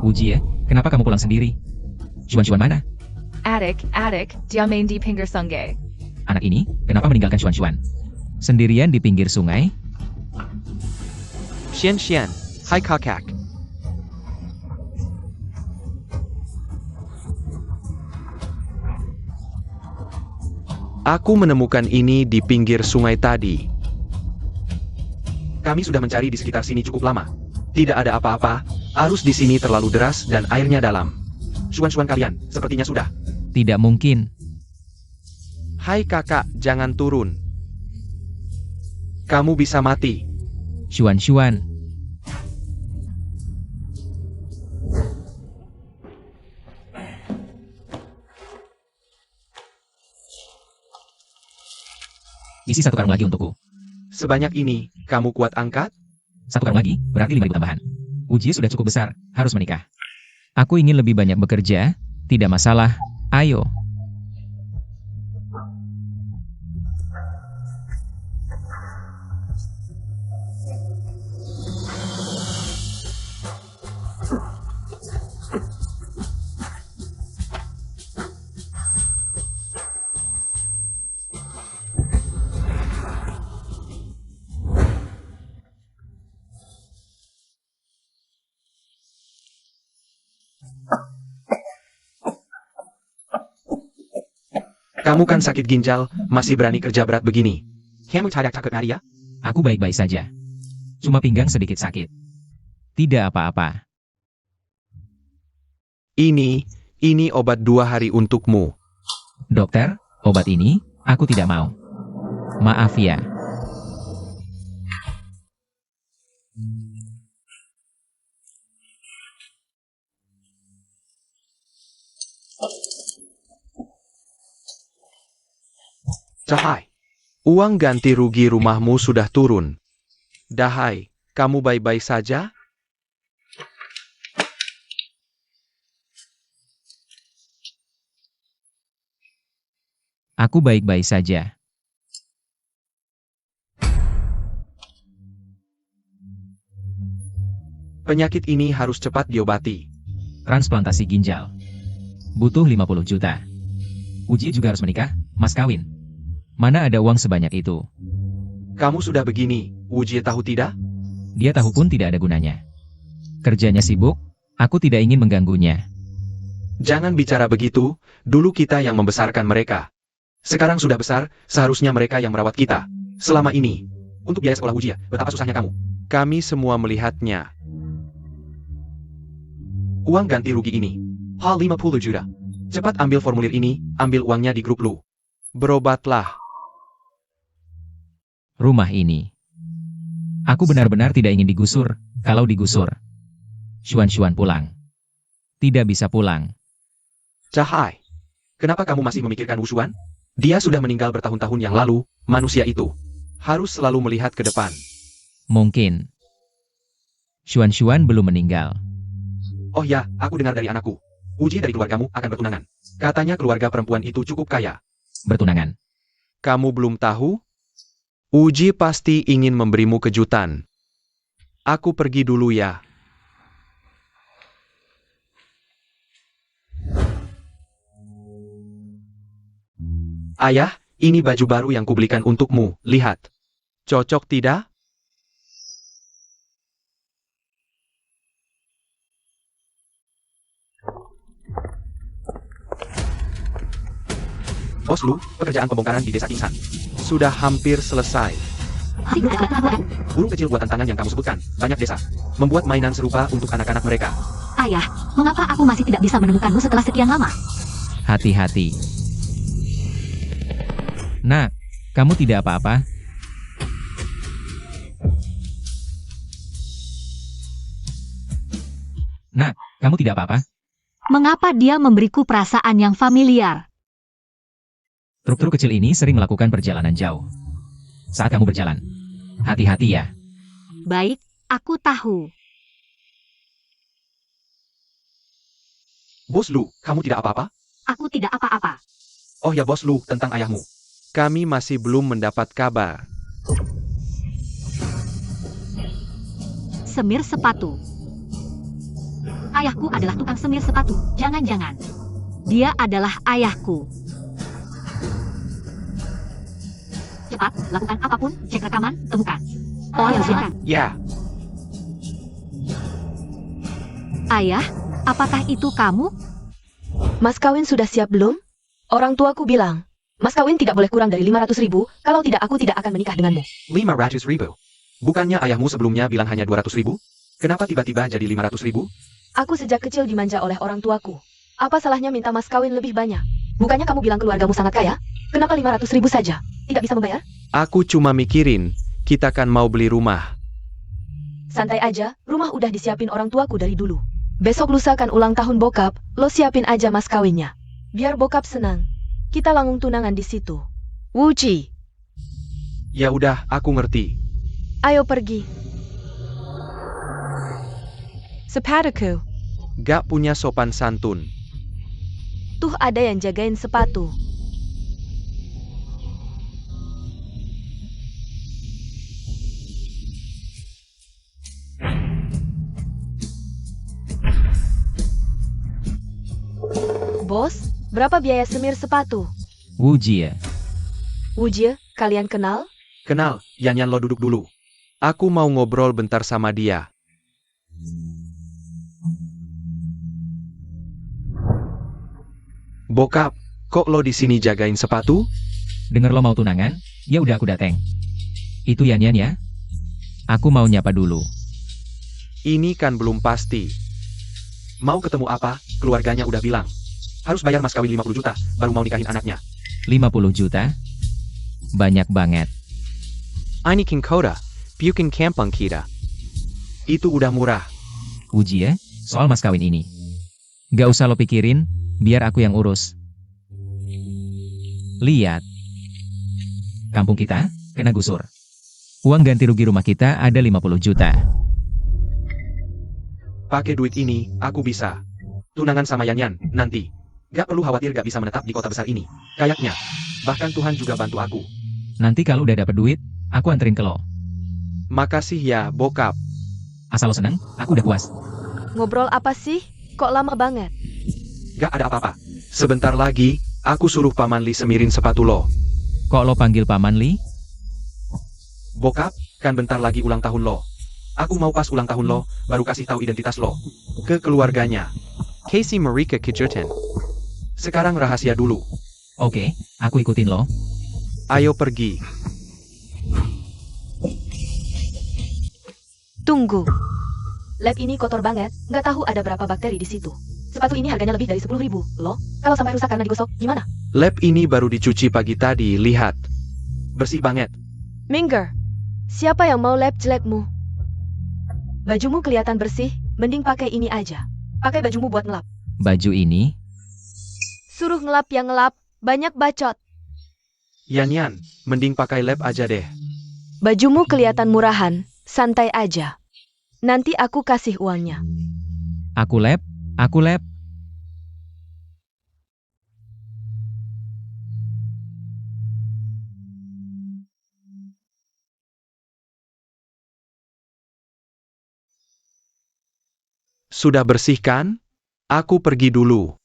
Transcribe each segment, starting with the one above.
Ujie, kenapa kamu pulang sendiri? Xuan mana? Adik, dia main di pinggir sungai. Anak ini, kenapa meninggalkan Xuan? Sendirian di pinggir sungai? Xian, hai kakak. Aku menemukan ini di pinggir sungai tadi. Kami sudah mencari di sekitar sini cukup lama. Tidak ada apa-apa, arus di sini terlalu deras dan airnya dalam. Xuan kalian, sepertinya sudah. Tidak mungkin. Hai kakak, jangan turun. Kamu bisa mati. Xuan. Isi 1 karung lagi untukku. Sebanyak ini, kamu kuat angkat? 1 karung lagi, berarti 5.000 tambahan. Ujie sudah cukup besar, harus menikah. Aku ingin lebih banyak bekerja, tidak masalah, ayo. Kamu kan sakit ginjal, masih berani kerja berat begini. Kamu takut Maria? Aku baik-baik saja. Cuma pinggang sedikit sakit. Tidak apa-apa. Ini obat 2 hari untukmu. Dokter, obat ini, aku tidak mau. Maaf ya. Dahai, uang ganti rugi rumahmu sudah turun. Dahai, kamu baik-baik saja? Aku baik-baik saja. Penyakit ini harus cepat diobati. Transplantasi ginjal. Butuh 50 juta. Ujie juga harus menikah, mas kawin. Mana ada uang sebanyak itu? Kamu sudah begini, Ujie tahu tidak? Dia tahu pun tidak ada gunanya. Kerjanya sibuk, aku tidak ingin mengganggunya. Jangan bicara begitu, dulu kita yang membesarkan mereka. Sekarang sudah besar, seharusnya mereka yang merawat kita. Selama ini, untuk biaya sekolah Ujie, betapa susahnya kamu. Kami semua melihatnya. Uang ganti rugi ini, hal 50 juta. Cepat ambil formulir ini, ambil uangnya di grup lu. Berobatlah. Rumah ini. Aku benar-benar tidak ingin digusur, kalau digusur. Xuan pulang. Tidak bisa pulang. Cahai, kenapa kamu masih memikirkan Wu Xuan? Dia sudah meninggal bertahun-tahun yang lalu, manusia itu. Harus selalu melihat ke depan. Mungkin. Xuan belum meninggal. Oh ya, aku dengar dari anakku. Ujie dari keluargamu akan bertunangan. Katanya keluarga perempuan itu cukup kaya. Bertunangan. Kamu belum tahu? Ujie pasti ingin memberimu kejutan. Aku pergi dulu ya. Ayah, ini baju baru yang kubelikan untukmu, lihat. Cocok tidak? Bos Lu, pekerjaan pembongkaran di desa Kingsan sudah hampir selesai. Burung kecil buatan tangan yang kamu sebutkan, banyak desa membuat mainan serupa untuk anak-anak mereka. Ayah, mengapa aku masih tidak bisa menemukanmu setelah sekian lama? Hati-hati. Nak, kamu tidak apa-apa? Nak, kamu tidak apa-apa? Mengapa dia memberiku perasaan yang familiar? Truk-truk kecil ini sering melakukan perjalanan jauh. Saat kamu berjalan, hati-hati ya. Baik, aku tahu. Bos Lu, kamu tidak apa-apa? Aku tidak apa-apa. Oh ya Bos Lu, tentang ayahmu. Kami masih belum mendapat kabar. Semir sepatu. Ayahku adalah tukang semir sepatu. Jangan-jangan. Dia adalah ayahku. Cepat, lakukan apapun, cek rekaman, temukan. Oh, silakan. Ya, Ayah, apakah itu kamu? Mas kawin sudah siap belum? Orang tuaku bilang, mas kawin tidak boleh kurang dari 500.000, kalau tidak aku tidak akan menikah denganmu. 500.000. Bukannya ayahmu sebelumnya bilang hanya 200.000? Kenapa tiba-tiba jadi 500.000? Aku sejak kecil dimanja oleh orang tuaku. Apa salahnya minta mas kawin lebih banyak? Bukannya kamu bilang keluargamu sangat kaya? Kenapa 500.000 saja? Tidak bisa membayar? Aku cuma mikirin, kita kan mau beli rumah. Santai aja, rumah udah disiapin orang tuaku dari dulu. Besok lusa kan ulang tahun bokap, lo siapin aja mas kawinnya. Biar bokap senang. Kita langung tunangan di situ. Wuji, Ya udah, aku ngerti. ayo pergi. Sepatuku, Gak punya sopan santun. tuh ada yang jagain sepatu. Bos, berapa biaya semir sepatu? Wujie. Wujie, kalian kenal? Kenal, Yanyan lo duduk dulu. Aku mau ngobrol bentar sama dia. Bokap, kok lo di sini jagain sepatu? Dengar lo mau tunangan? Ya udah aku dateng. Itu Yan ya? Aku mau nyapa dulu. Ini kan belum pasti. Mau ketemu apa? Keluarganya udah bilang. Harus bayar mas kawin 50 juta, baru mau nikahin anaknya. 50 juta? Banyak banget. Ini King Koda, Pukin Kampung kita. Itu udah murah. Wujie, soal mas kawin ini. Gak usah lo pikirin, biar aku yang urus. Lihat. Kampung kita, kena gusur. Uang ganti rugi rumah kita ada 50 juta. Pakai duit ini, aku bisa. Tunangan sama Yanyan, nanti. Gak perlu khawatir gak bisa menetap di kota besar ini. Kayaknya. Bahkan Tuhan juga bantu aku. Nanti kalau udah dapet duit, aku anterin ke lo. Makasih ya, bokap. Asal lo seneng, aku udah puas. Ngobrol apa sih? Kok lama banget? Gak ada apa-apa. Sebentar lagi, aku suruh Paman Li semirin sepatu lo. Kok lo panggil Paman Li? Bokap, kan bentar lagi ulang tahun lo. Aku mau pas ulang tahun lo, baru kasih tahu identitas lo. Ke keluarganya. Casey Marika Kejutan. Sekarang rahasia dulu. Oke, aku ikutin lo. Ayo pergi. Tunggu. Lab ini kotor banget, nggak tahu ada berapa bakteri di situ. Sepatu ini harganya lebih dari 10.000, loh. Kalau sampai rusak karena digosok, gimana? Lab ini baru dicuci pagi tadi, lihat. Bersih banget. Minger, siapa yang mau lab jelekmu? Bajumu kelihatan bersih, mending pakai ini aja. Pakai bajumu buat ngelap. Baju ini, Suruh ngelap yang ngelap, banyak bacot. Yanyan, mending pakai lab aja deh. Bajumu kelihatan murahan, santai aja. Nanti aku kasih uangnya. aku lab. Sudah bersihkan? Aku pergi dulu.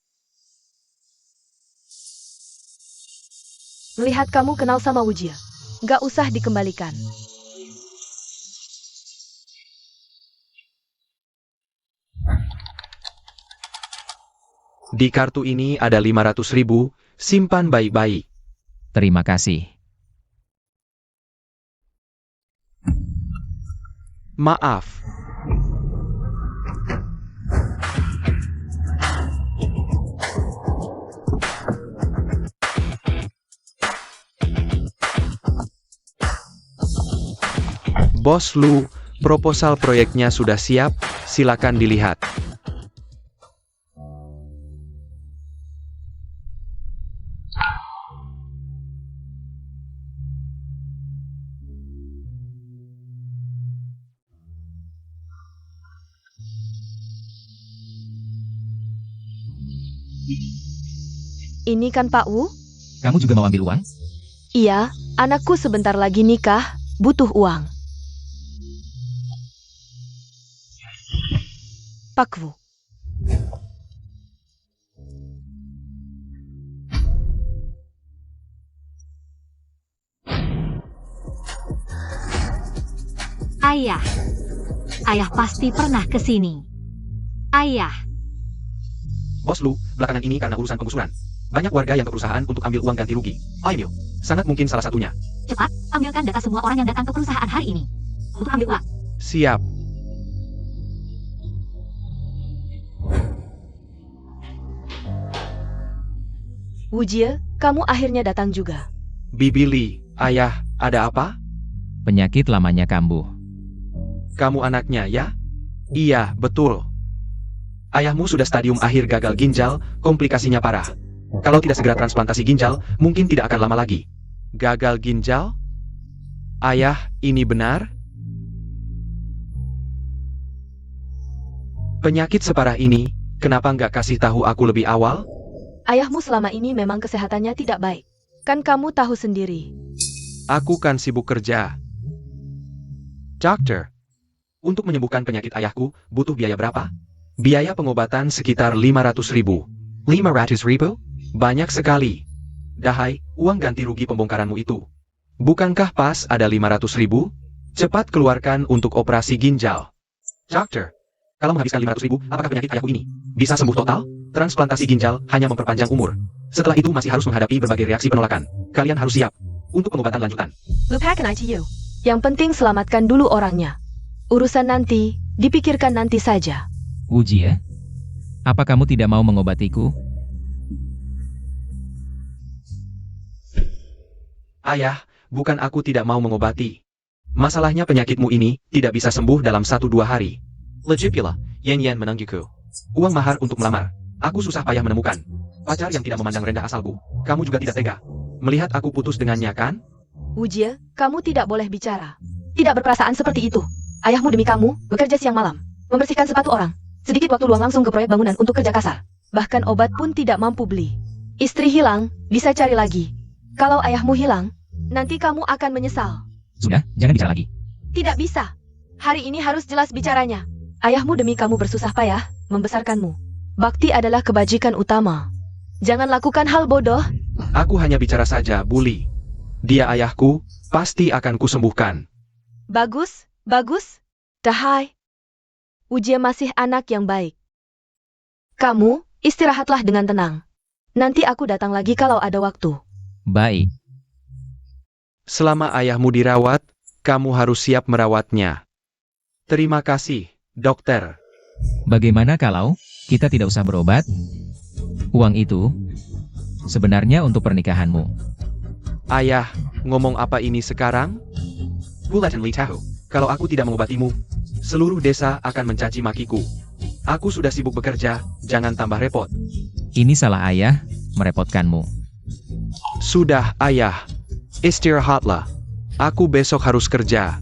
Melihat kamu kenal sama Wujia, nggak usah dikembalikan. Di kartu ini ada 500.000, simpan baik-baik. Terima kasih. Maaf. Bos Lu, proposal proyeknya sudah siap, silakan dilihat. Ini kan Pak Wu? Kamu juga mau ambil uang? Iya, anakku sebentar lagi nikah, butuh uang. Pak Wu, Ayah. Ayah pasti pernah ke sini. Ayah. Bos Lu, belakangan ini karena urusan penggusuran. Banyak warga yang ke perusahaan untuk ambil uang ganti rugi. Ayo, sangat mungkin salah satunya. Cepat, ambilkan data semua orang yang datang ke perusahaan hari ini. Untuk ambil uang. Siap. Wujie, kamu akhirnya datang juga. Bibi Li, ayah, ada apa? Penyakit lamanya kambuh. Kamu anaknya ya? Iya, betul. Ayahmu sudah stadium akhir gagal ginjal, komplikasinya parah. Kalau tidak segera transplantasi ginjal, mungkin tidak akan lama lagi. Gagal ginjal? Ayah, ini benar? Penyakit separah ini, kenapa nggak kasih tahu aku lebih awal? Ayahmu selama ini memang kesehatannya tidak baik. Kan kamu tahu sendiri. Aku kan sibuk kerja. Dokter, untuk menyembuhkan penyakit ayahku, butuh biaya berapa? Biaya pengobatan sekitar 500.000. 500.000? Banyak sekali. Dahai, uang ganti rugi pembongkaranmu itu. Bukankah pas ada 500.000? Cepat keluarkan untuk operasi ginjal. Dokter, kalau menghabiskan 500.000, apakah penyakit ayahku ini bisa sembuh total? Transplantasi ginjal hanya memperpanjang umur. Setelah itu masih harus menghadapi berbagai reaksi penolakan. Kalian harus siap untuk pengobatan lanjutan. Lupakan ITU. Yang penting selamatkan dulu orangnya. Urusan nanti, dipikirkan nanti saja. Wujie, apa kamu tidak mau mengobatiku? Ayah, bukan aku tidak mau mengobati. Masalahnya penyakitmu ini tidak bisa sembuh dalam 1-2 hari. Legipula, yen menanggiku. Uang mahar untuk melamar. Aku susah payah menemukan. Pacar yang tidak memandang rendah asalku. Kamu juga tidak tega melihat aku putus dengannya, kan? Wujie, kamu tidak boleh bicara. Tidak berperasaan seperti itu. Ayahmu demi kamu, bekerja siang malam. Membersihkan sepatu orang. Sedikit waktu luang langsung ke proyek bangunan untuk kerja kasar. Bahkan obat pun tidak mampu beli. Istri hilang, bisa cari lagi. Kalau ayahmu hilang, nanti kamu akan menyesal. Sudah, jangan bicara lagi. Tidak bisa. Hari ini harus jelas bicaranya. Ayahmu demi kamu bersusah payah, membesarkanmu. Bakti adalah kebajikan utama. Jangan lakukan hal bodoh. Aku hanya bicara saja, Bully. Dia ayahku, pasti akan kusembuhkan. Bagus, bagus. Dahai. Wujie masih anak yang baik. Kamu, istirahatlah dengan tenang. Nanti aku datang lagi kalau ada waktu. Baik. Selama ayahmu dirawat, kamu harus siap merawatnya. Terima kasih, dokter. Bagaimana kalau kita tidak usah berobat? Uang itu sebenarnya untuk pernikahanmu. Ayah, ngomong apa ini sekarang? Bulatan Li tahu, kalau aku tidak mengobatimu, seluruh desa akan mencaci makiku. Aku sudah sibuk bekerja, jangan tambah repot. Ini salah ayah, merepotkanmu. Sudah, ayah. Istirahatlah. Aku besok harus kerja.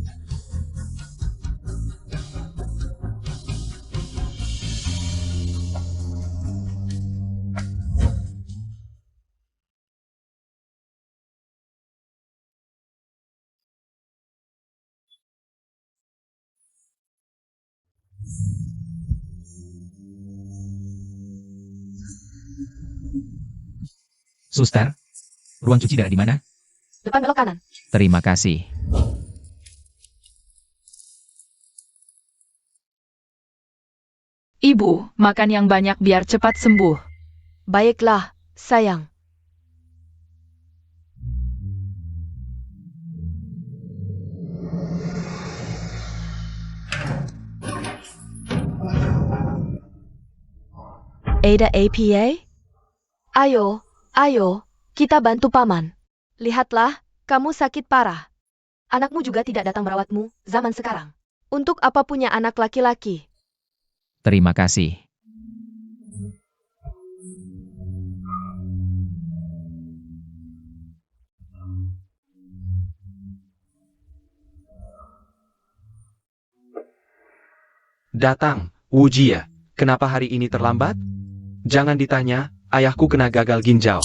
Suster, ruang cuci darah di mana? Depan belok kanan. Terima kasih. Ibu, makan yang banyak biar cepat sembuh. Baiklah, sayang. Ada APA? Ayo, ayo, kita bantu paman. Lihatlah, kamu sakit parah. Anakmu juga tidak datang merawatmu, zaman sekarang. Untuk apa punya anak laki-laki? Terima kasih. Datang, Wujie. Kenapa hari ini terlambat? Jangan ditanya, ayahku kena gagal ginjal.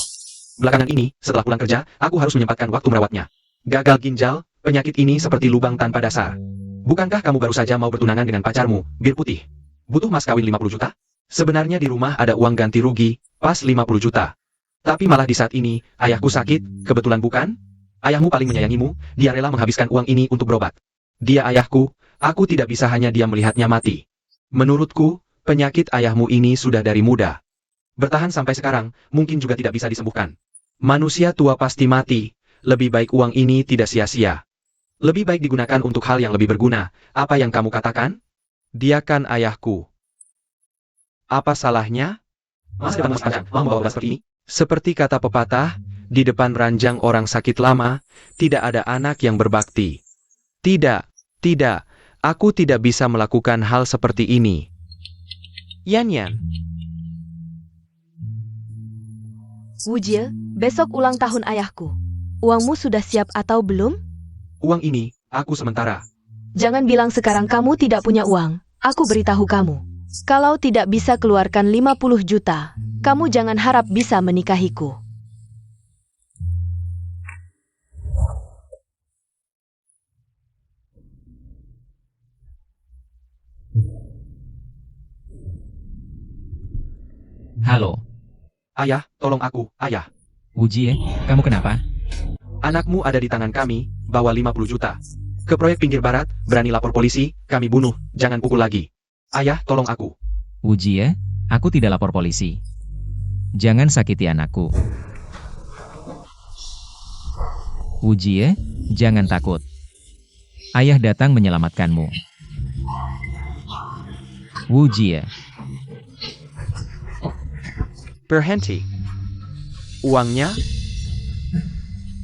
Belakangan ini, setelah pulang kerja, aku harus menyempatkan waktu merawatnya. Gagal ginjal, penyakit ini seperti lubang tanpa dasar. Bukankah kamu baru saja mau bertunangan dengan pacarmu, Bir Putih? Butuh mas kawin 50 juta? Sebenarnya di rumah ada uang ganti rugi, pas 50 juta. Tapi malah di saat ini, ayahku sakit, kebetulan bukan? Ayahmu paling menyayangimu, dia rela menghabiskan uang ini untuk berobat. Dia ayahku, Aku tidak bisa hanya diam melihatnya mati. Menurutku, penyakit ayahmu ini sudah dari muda. Bertahan sampai sekarang, mungkin juga tidak bisa disembuhkan. Manusia tua pasti mati, lebih baik uang ini tidak sia-sia. Lebih baik digunakan untuk hal yang lebih berguna. Apa yang kamu katakan? Dia kan ayahku. Apa salahnya? Masa depan masih panjang, mau membawa beras seperti ini? Seperti kata pepatah, di depan ranjang orang sakit lama, tidak ada anak yang berbakti. Tidak, aku tidak bisa melakukan hal seperti ini. Yan. Wujie, besok ulang tahun ayahku. Uangmu sudah siap atau belum? Uang ini, aku sementara. Jangan bilang sekarang kamu tidak punya uang. Aku beritahu kamu. Kalau tidak bisa keluarkan 50 juta, kamu jangan harap bisa menikahiku. Halo, Ayah, tolong aku, ayah. Wujie, kamu kenapa? Anakmu ada di tangan kami, bawa 50 juta. Ke proyek pinggir barat, berani lapor polisi, kami bunuh, jangan pukul lagi. Ayah, tolong aku. Wujie, aku tidak lapor polisi. Jangan sakiti anakku. Wujie, jangan takut. Ayah datang menyelamatkanmu. Wujie. Berhenti. Uangnya?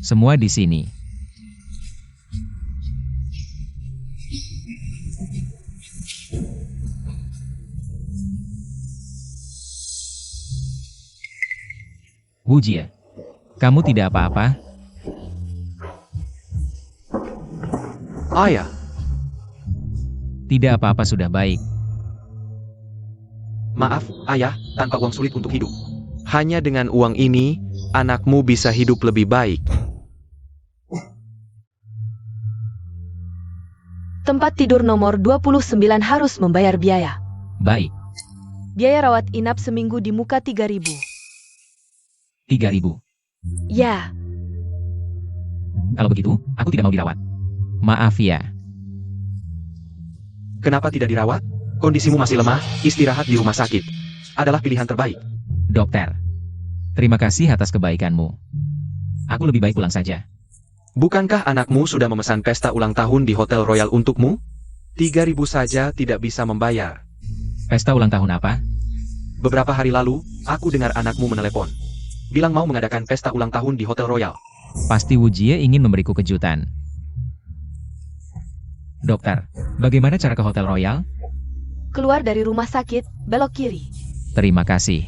Semua di sini. Wujie, kamu tidak apa-apa? Ayah, Tidak apa-apa, sudah baik. maaf, ayah, tanpa uang sulit untuk hidup. Hanya dengan uang ini, anakmu bisa hidup lebih baik. Tempat tidur nomor 29 harus membayar biaya. Baik, Biaya rawat inap seminggu di muka 3.000. 3.000. Ya, Kalau begitu, aku tidak mau dirawat. Maaf ya. Kenapa tidak dirawat? Kondisimu masih lemah, istirahat di rumah sakit. Adalah pilihan terbaik. Dokter. Terima kasih atas kebaikanmu. Aku lebih baik pulang saja. Bukankah anakmu sudah memesan pesta ulang tahun di Hotel Royal untukmu? 3.000 saja tidak bisa membayar. Pesta ulang tahun apa? Beberapa hari lalu, aku dengar anakmu menelepon. Bilang mau mengadakan pesta ulang tahun di Hotel Royal. Pasti Wujie ingin memberiku kejutan. Dokter, bagaimana cara ke Hotel Royal? keluar dari rumah sakit, belok kiri. Terima kasih.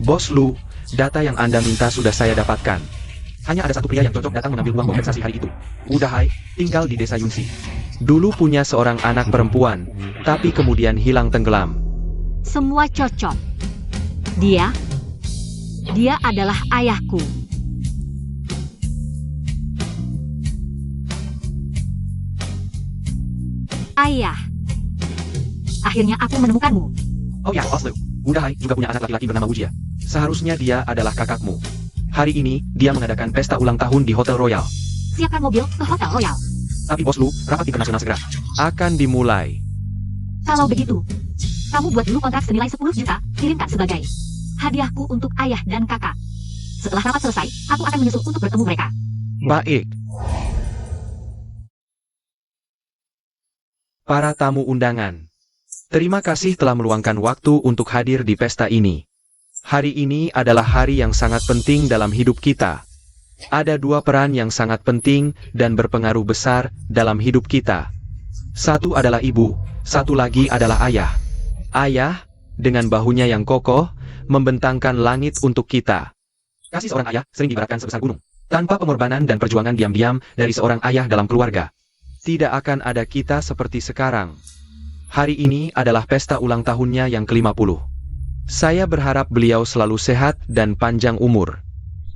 Bos Lu, data yang Anda minta sudah saya dapatkan. Hanya ada satu pria yang cocok datang mengambil uang kompensasi hari itu. Udahai, tinggal di desa Yunsi. Dulu punya seorang anak perempuan, tapi kemudian hilang tenggelam. Semua cocok. Dia adalah ayahku. Ayah. Akhirnya aku menemukanmu. Oh ya, Bos Lu, Udahai juga punya anak laki-laki bernama Wujia. Seharusnya dia adalah kakakmu. Hari ini, dia mengadakan pesta ulang tahun di Hotel Royal. Siapkan mobil ke Hotel Royal. Tapi Bos Lu, rapat internasional segera akan dimulai. Kalau begitu, kamu buat dulu kontrak senilai 10 juta, kirimkan sebagai hadiahku untuk ayah dan kakak. Setelah rapat selesai, aku akan menyusul untuk bertemu mereka. Baik. Para tamu undangan, terima kasih telah meluangkan waktu untuk hadir di pesta ini. Hari ini adalah hari yang sangat penting dalam hidup kita. Ada dua peran yang sangat penting dan berpengaruh besar dalam hidup kita. Satu adalah ibu, satu lagi adalah ayah. Ayah, dengan bahunya yang kokoh, membentangkan langit untuk kita. Kasih seorang ayah sering diibaratkan sebesar gunung. Tanpa pengorbanan dan perjuangan diam-diam dari seorang ayah dalam keluarga, tidak akan ada kita seperti sekarang. Hari ini adalah pesta ulang tahunnya yang ke-50. Saya berharap beliau selalu sehat dan panjang umur.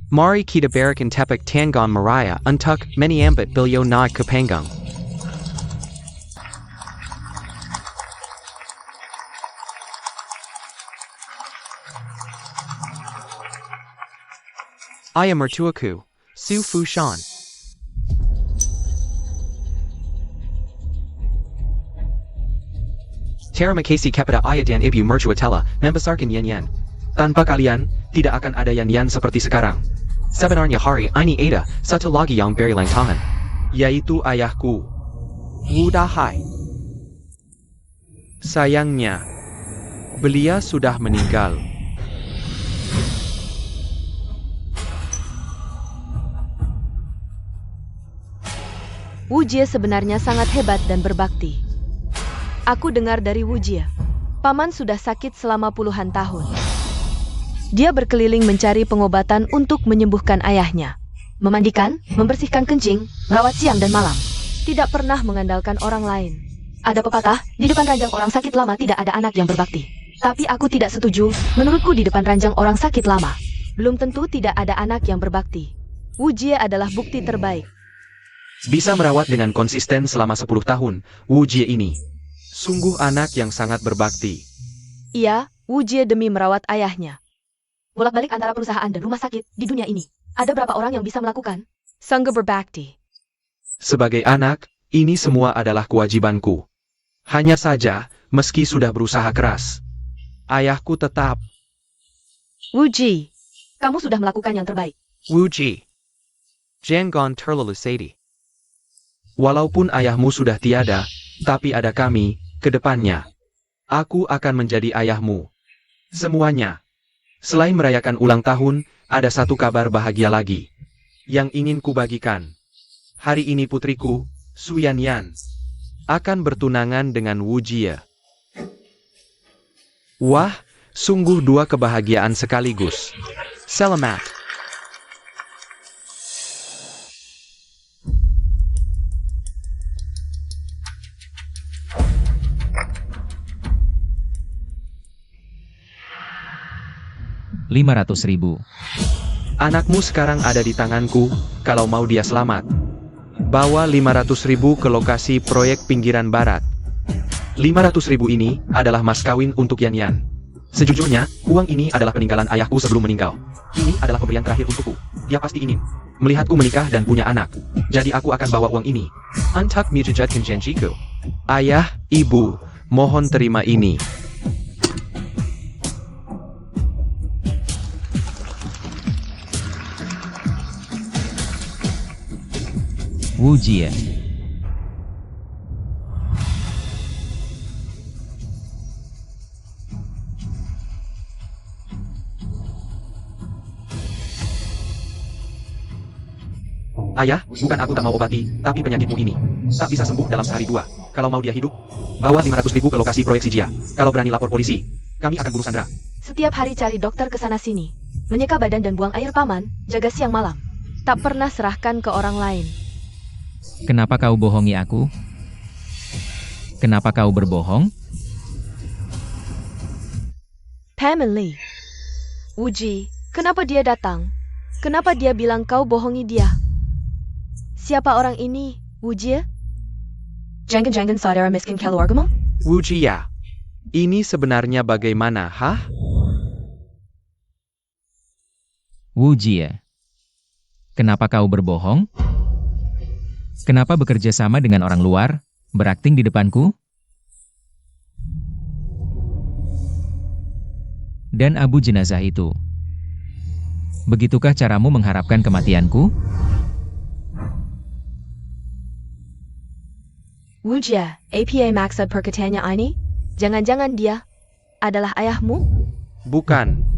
Mari kita berikan tepuk tangan Maria untuk menyambut beliau naik ke panggung. Ayah mertuaku, Su Fushan. Terima kasih kepada ayah dan ibu mertua telah membesarkan Yan. Tanpa kalian, tidak akan ada Yan seperti sekarang. Sebenarnya hari ini ada satu lagi yang berulang tahun, yaitu ayahku. Wu Dahai. Sayangnya, beliau sudah meninggal. Wu Jie sebenarnya sangat hebat dan berbakti. Aku dengar dari Wu Jie, paman sudah sakit selama puluhan tahun. Dia berkeliling mencari pengobatan untuk menyembuhkan ayahnya. Memandikan, membersihkan kencing, merawat siang dan malam. Tidak pernah mengandalkan orang lain. Ada pepatah, di depan ranjang orang sakit lama tidak ada anak yang berbakti. Tapi aku tidak setuju, menurutku di depan ranjang orang sakit lama belum tentu tidak ada anak yang berbakti. Wu Jie adalah bukti terbaik. Bisa merawat dengan konsisten selama 10 tahun, Wu Jie ini. Sungguh anak yang sangat berbakti. Iya, Wu Jie demi merawat ayahnya. Bolak-balik antara perusahaan dan rumah sakit di dunia ini. Ada berapa orang yang bisa melakukan? Sanggup berbakti. Sebagai anak, ini semua adalah kewajibanku. Hanya saja, meski sudah berusaha keras, ayahku tetap. Wu Jie, kamu sudah melakukan yang terbaik. Wu Jie. Jangan terlalu sedih. Walaupun ayahmu sudah tiada, tapi ada kami, ke depannya. Aku akan menjadi ayahmu. Semuanya. Selain merayakan ulang tahun, ada satu kabar bahagia lagi yang ingin kubagikan. Hari ini putriku, Su Yan, akan bertunangan dengan Wu Jie. Wah, sungguh dua kebahagiaan sekaligus. Selamat. $500.000. Anakmu sekarang ada di tanganku, kalau mau dia selamat. Bawa 500.000 ke lokasi proyek pinggiran barat. 500.000 ini adalah mas kawin untuk Yan. Sejujurnya, uang ini adalah peninggalan ayahku sebelum meninggal. Ini adalah pemberian terakhir untukku. Dia pasti ingin melihatku menikah dan punya anak. Jadi aku akan bawa uang ini. Untuk mewujudkan janjiku. Ayah, ibu, mohon terima ini. Wu Jie. Ayah, bukan aku tak mau obati, tapi penyakitmu ini tak bisa sembuh dalam sehari dua. Kalau mau dia hidup, bawa 500.000 ke lokasi proyek Sijia. Kalau berani lapor polisi, kami akan buru Sandra. Setiap hari cari dokter ke sana sini. Menyeka badan dan buang air paman, jaga siang malam. Tak pernah serahkan ke orang lain. Kenapa kau bohongi aku? Kenapa kau berbohong? Pam and Lee. Wu Jie, kenapa dia datang? Kenapa dia bilang kau bohongi dia? Siapa orang ini, Wu Jie? Jangan saudara miskin keluargamu? Wu Jie, ini sebenarnya bagaimana, hah? Wu Jie. Kenapa kau berbohong? Kenapa bekerja sama dengan orang luar, berakting di depanku? Dan abu jenazah itu. Begitukah caramu mengharapkan kematianku? Wu Jie, apa maksud perkataannya ini? Jangan-jangan dia adalah ayahmu? Bukan.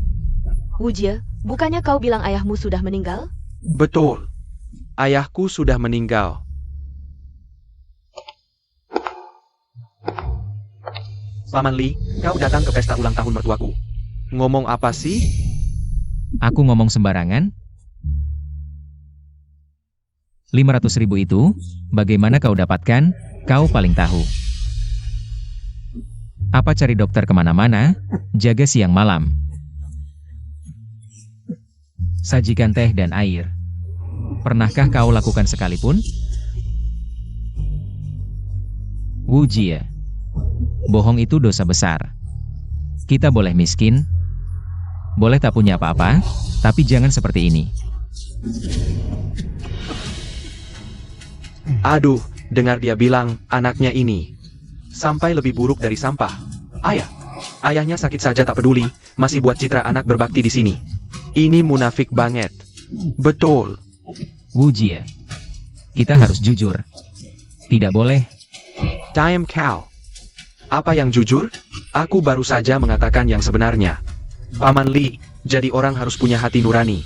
Wu Jie, bukannya kau bilang ayahmu sudah meninggal? Betul. Ayahku sudah meninggal. Paman Lee, kau datang ke pesta ulang tahun mertuaku. Ngomong apa sih? Aku ngomong sembarangan? 500.000 itu, bagaimana kau dapatkan? Kau paling tahu. Apa cari dokter kemana-mana, jaga siang malam. Sajikan teh dan air. Pernahkah kau lakukan sekalipun? Wu Jie. Bohong itu dosa besar. Kita boleh miskin, boleh tak punya apa-apa, tapi jangan seperti ini. Aduh, dengar dia bilang, anaknya ini sampai lebih buruk dari sampah. Ayahnya sakit saja tak peduli, masih buat citra anak berbakti di sini. Ini munafik banget. Betul. Wu Jie. Kita harus jujur. Tidak boleh. Diam kau. Apa yang jujur? Aku baru saja mengatakan yang sebenarnya. Paman Li, jadi orang harus punya hati nurani.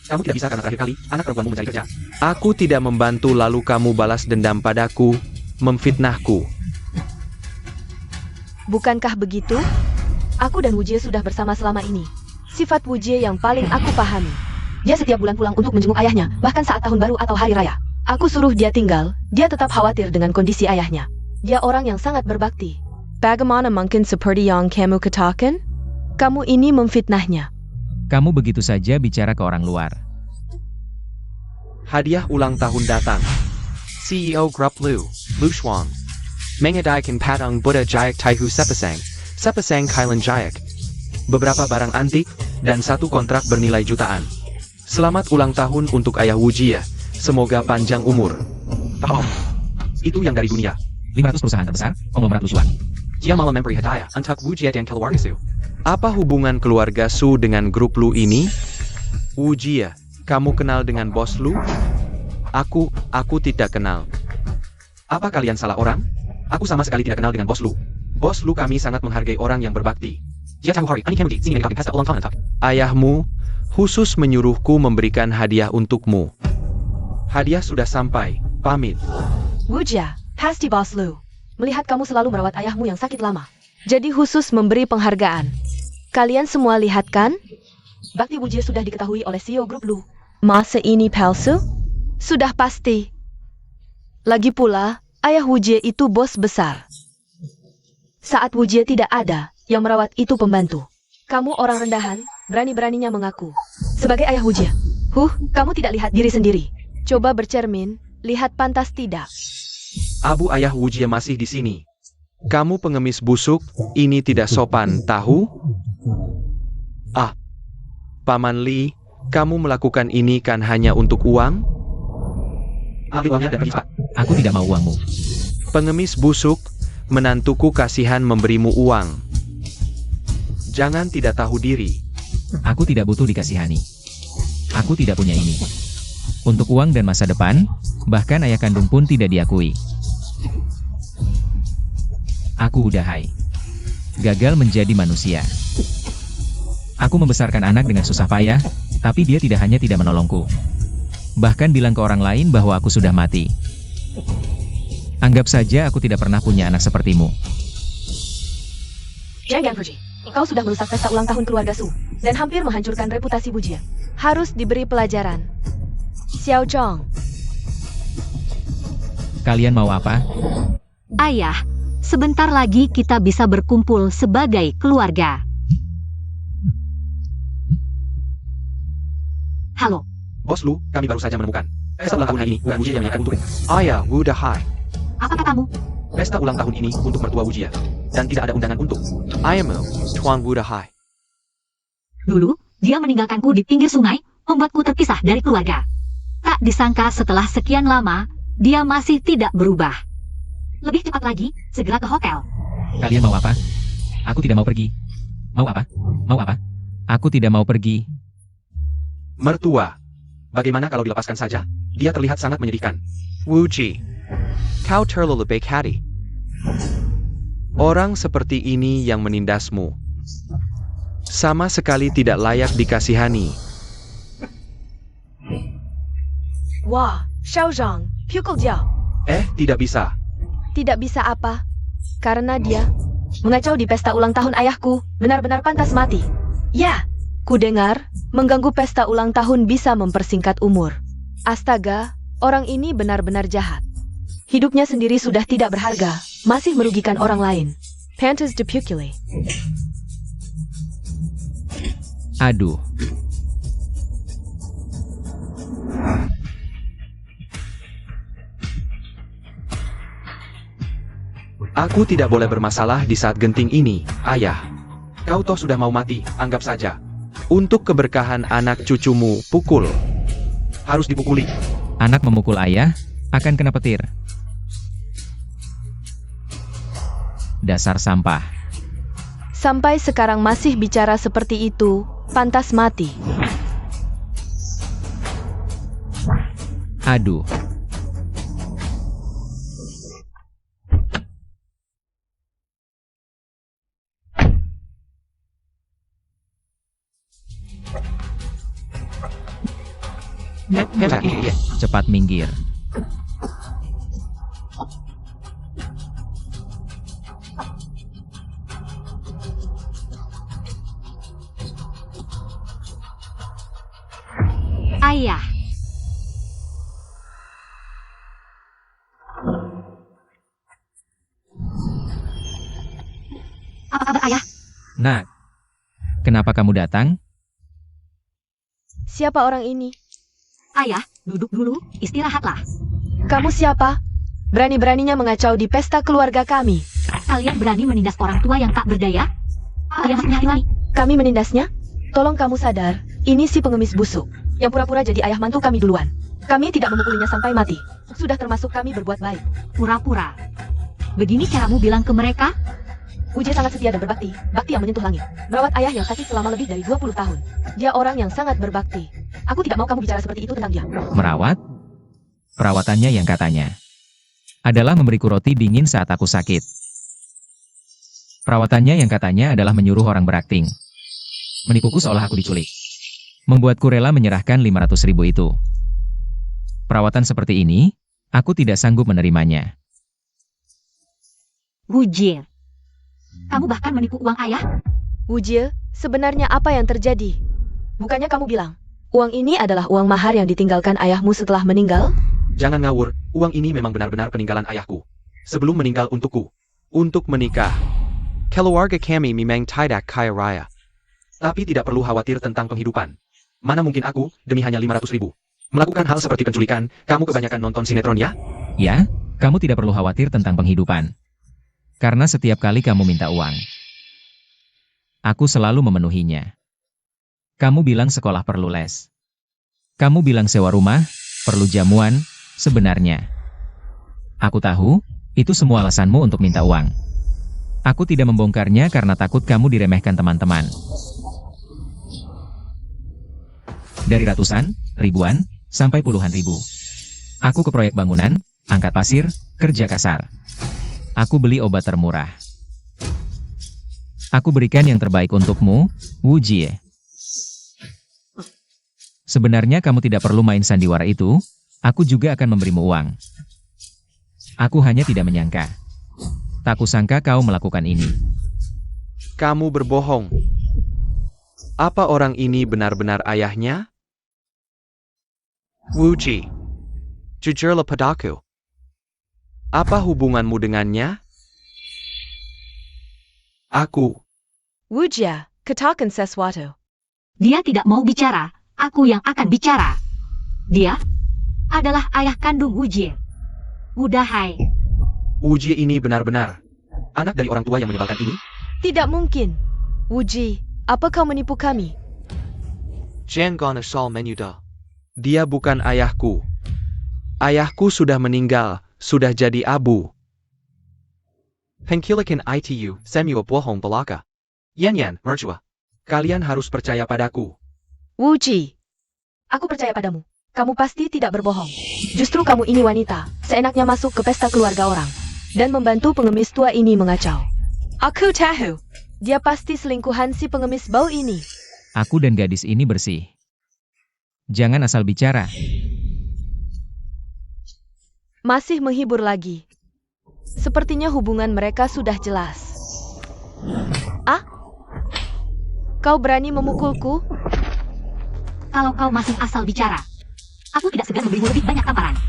Kamu tidak bisa karena terakhir kali, anak perempuanmu mencari kerja. Aku tidak membantu lalu kamu balas dendam padaku, memfitnahku. Bukankah begitu? Aku dan Wu Jie sudah bersama selama ini. Sifat Wu Jie yang paling aku pahami. Dia setiap bulan pulang untuk menjenguk ayahnya, bahkan saat tahun baru atau hari raya. Aku suruh dia tinggal, dia tetap khawatir dengan kondisi ayahnya. Dia orang yang sangat berbakti. Bagaimana mungkin seperti yang kamu katakan? Kamu ini memfitnahnya. Kamu begitu saja bicara ke orang luar. Hadiah ulang tahun datang. CEO Grup Lu Shuang. Mengadaikan patang Buddha Jayak Taihu Sepasang Kailan Jayak. Beberapa barang antik, dan satu kontrak bernilai jutaan. Selamat ulang tahun untuk Ayah Wu Jie. Semoga panjang umur. Itu yang dari dunia. 500 perusahaan terbesar, konglomerat Lu Shuang. Dia malah memberi hadiah untuk Wu Jie dan keluarga Su. Apa hubungan keluarga Su dengan grup Lu ini? Wu Jie, kamu kenal dengan bos Lu? Aku tidak kenal. Apa kalian salah orang? Aku sama sekali tidak kenal dengan bos Lu. Bos Lu kami sangat menghargai orang yang berbakti. Ayahmu khusus menyuruhku memberikan hadiah untukmu. Hadiah sudah sampai, pamit. Wu Jie, pasti bos Lu. Melihat kamu selalu merawat ayahmu yang sakit lama. Jadi khusus memberi penghargaan. Kalian semua lihat kan? Bakti Wu Jie sudah diketahui oleh CEO grup Lu. Masa ini palsu? Sudah pasti. Lagi pula, ayah Wu Jie itu bos besar. Saat Wu Jie tidak ada, yang merawat itu pembantu. Kamu orang rendahan, berani-beraninya mengaku. Sebagai ayah Wu Jie. Kamu tidak lihat diri sendiri. Coba bercermin, lihat pantas tidak. Abu ayah Wu Jie masih di sini. Kamu pengemis busuk, ini tidak sopan, tahu? Paman Li, kamu melakukan ini kan hanya untuk uang? Ambil uangnya dan pergi cepat. Aku tidak mau uangmu. Pengemis busuk, menantuku kasihan memberimu uang. Jangan tidak tahu diri. Aku tidak butuh dikasihani. Aku tidak punya ini. Untuk uang dan masa depan, bahkan ayah kandung pun tidak diakui. Aku udah gagal menjadi manusia. Aku membesarkan anak dengan susah payah, tapi dia tidak hanya tidak menolongku. Bahkan bilang ke orang lain bahwa aku sudah mati. Anggap saja aku tidak pernah punya anak sepertimu. Jangan pergi. Kau sudah merusak pesta ulang tahun keluarga Su, dan hampir menghancurkan reputasi Wu Jie. Harus diberi pelajaran. Xiao Zhong. Kalian mau apa? Ayah, sebentar lagi kita bisa berkumpul sebagai keluarga. Halo. Bos Lu, kami baru saja menemukan. Pesta ulang tahun hari ini bukan Wu Jie yang menyiapkan untuk. Ayah, udah hai. Apa katamu? Pesta ulang tahun ini untuk mertua Wu Jie. Dan tidak ada undangan untuk. Ayahmu, Tuan Wu Hai. Dulu, dia meninggalkanku di pinggir sungai, membuatku terpisah dari keluarga. Tak disangka setelah sekian lama, dia masih tidak berubah. Lebih cepat lagi, segera ke hotel. Kalian mau apa? Aku tidak mau pergi. Mau apa? Mau apa? Aku tidak mau pergi. Mertua. Bagaimana kalau dilepaskan saja? Dia terlihat sangat menyedihkan. Wu Ji, kau terlalu baik hati. Orang seperti ini yang menindasmu. Sama sekali tidak layak dikasihani. Wah, Xiao Zhang, pukul dia. Tidak bisa. Tidak bisa apa? Karena dia mengacau di pesta ulang tahun ayahku, benar-benar pantas mati. Ya, ku dengar, mengganggu pesta ulang tahun bisa mempersingkat umur. Astaga, orang ini benar-benar jahat. Hidupnya sendiri sudah tidak berharga, masih merugikan orang lain. Pantas dipukuli. Aduh. Aku tidak boleh bermasalah di saat genting ini, ayah. Kau toh sudah mau mati, anggap saja. Untuk keberkahan anak cucumu, pukul. Harus dipukuli. Anak memukul ayah, akan kena petir. Dasar sampah. Sampai sekarang masih bicara seperti itu, pantas mati. Aduh. Cepat minggir. Ayah. Apa kabar ayah? Nak, kenapa kamu datang? Siapa orang ini? Ayah, duduk dulu, istirahatlah. Kamu siapa? Berani-beraninya mengacau di pesta keluarga kami. Kalian berani menindas orang tua yang tak berdaya? Kalian punya ini. Kami menindasnya? Tolong kamu sadar, ini si pengemis busuk, yang pura-pura jadi ayah mantu kami duluan. Kami tidak memukulinya sampai mati. Sudah termasuk kami berbuat baik. Pura-pura. Begini caramu bilang ke mereka? Uje sangat setia dan berbakti, bakti yang menyentuh langit. Merawat ayah yang sakit selama lebih dari 20 tahun. Dia orang yang sangat berbakti. Aku tidak mau kamu bicara seperti itu tentang dia. Merawat? Perawatannya yang katanya adalah memberiku roti dingin saat aku sakit. Perawatannya yang katanya adalah menyuruh orang berakting. Menipuku seolah aku diculik. Membuatku rela menyerahkan 500.000 itu. Perawatan seperti ini, aku tidak sanggup menerimanya. Wujir. Kamu bahkan menipu uang ayah? Wujil, sebenarnya apa yang terjadi? Bukannya kamu bilang, uang ini adalah uang mahar yang ditinggalkan ayahmu setelah meninggal? Jangan ngawur, uang ini memang benar-benar peninggalan ayahku. Sebelum meninggal untukku. Untuk menikah. Keluarga kami memang tidak kaya raya. Tapi tidak perlu khawatir tentang penghidupan. Mana mungkin aku, demi hanya 500.000. Melakukan hal seperti penculikan, kamu kebanyakan nonton sinetron ya? Ya, kamu tidak perlu khawatir tentang penghidupan. Karena setiap kali kamu minta uang, aku selalu memenuhinya. Kamu bilang sekolah perlu les. Kamu bilang sewa rumah, perlu jamuan, sebenarnya. Aku tahu, itu semua alasanmu untuk minta uang. Aku tidak membongkarnya karena takut kamu diremehkan teman-teman. Dari ratusan, ribuan, sampai puluhan ribu. Aku ke proyek bangunan, angkat pasir, kerja kasar. Aku beli obat termurah. Aku berikan yang terbaik untukmu, Wu Jie. Sebenarnya kamu tidak perlu main sandiwara itu, aku juga akan memberimu uang. Aku hanya tidak menyangka. Tak kusangka kau melakukan ini. Kamu berbohong. Apa orang ini benar-benar ayahnya? Wuji, jujurlah padaku. Apa hubunganmu dengannya? Aku. Wujia, katakan sesuatu. Dia tidak mau bicara, aku yang akan bicara. Dia adalah ayah kandung Wujie. Wudahai. Wuji ini benar-benar anak dari orang tua yang menyebalkan ini? Tidak mungkin. Wuji, apa kau menipu kami? Jangan asal menyudah. Dia bukan ayahku. Ayahku sudah meninggal, sudah jadi abu. Hengkilakan itu, semua bohong belaka. Yan, mercua. Kalian harus percaya padaku. Wuji, aku percaya padamu. Kamu pasti tidak berbohong. Justru kamu ini wanita, seenaknya masuk ke pesta keluarga orang. Dan membantu pengemis tua ini mengacau. Aku tahu. Dia pasti selingkuhan si pengemis bau ini. Aku dan gadis ini bersih. Jangan asal bicara. Masih menghibur lagi. Sepertinya hubungan mereka sudah jelas. Ah? Kau berani memukulku? Kalau kau masih asal bicara, aku tidak segan memberimu lebih banyak tamparan.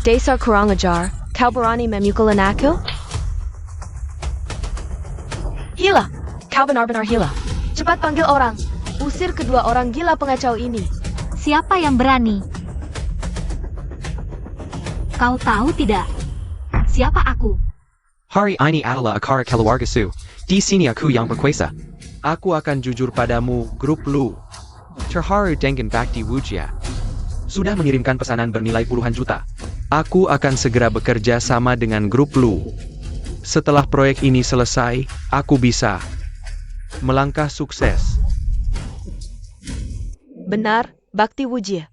Dasar kurang ajar, kau berani memukul anakku? Gila, kau benar-benar gila. Cepat panggil orang. Usir kedua orang gila pengacau ini. Siapa yang berani? Kau tahu tidak? Siapa aku? Hari ini adalah akar keluarga Su. Di sini aku yang berkuasa. Aku akan jujur padamu, grup Lu. Terharu dengan bakti Wujia. Sudah mengirimkan pesanan bernilai puluhan juta. Aku akan segera bekerja sama dengan grup Lu. Setelah proyek ini selesai, aku bisa Melangkah sukses. Benar, Bakti Wujie.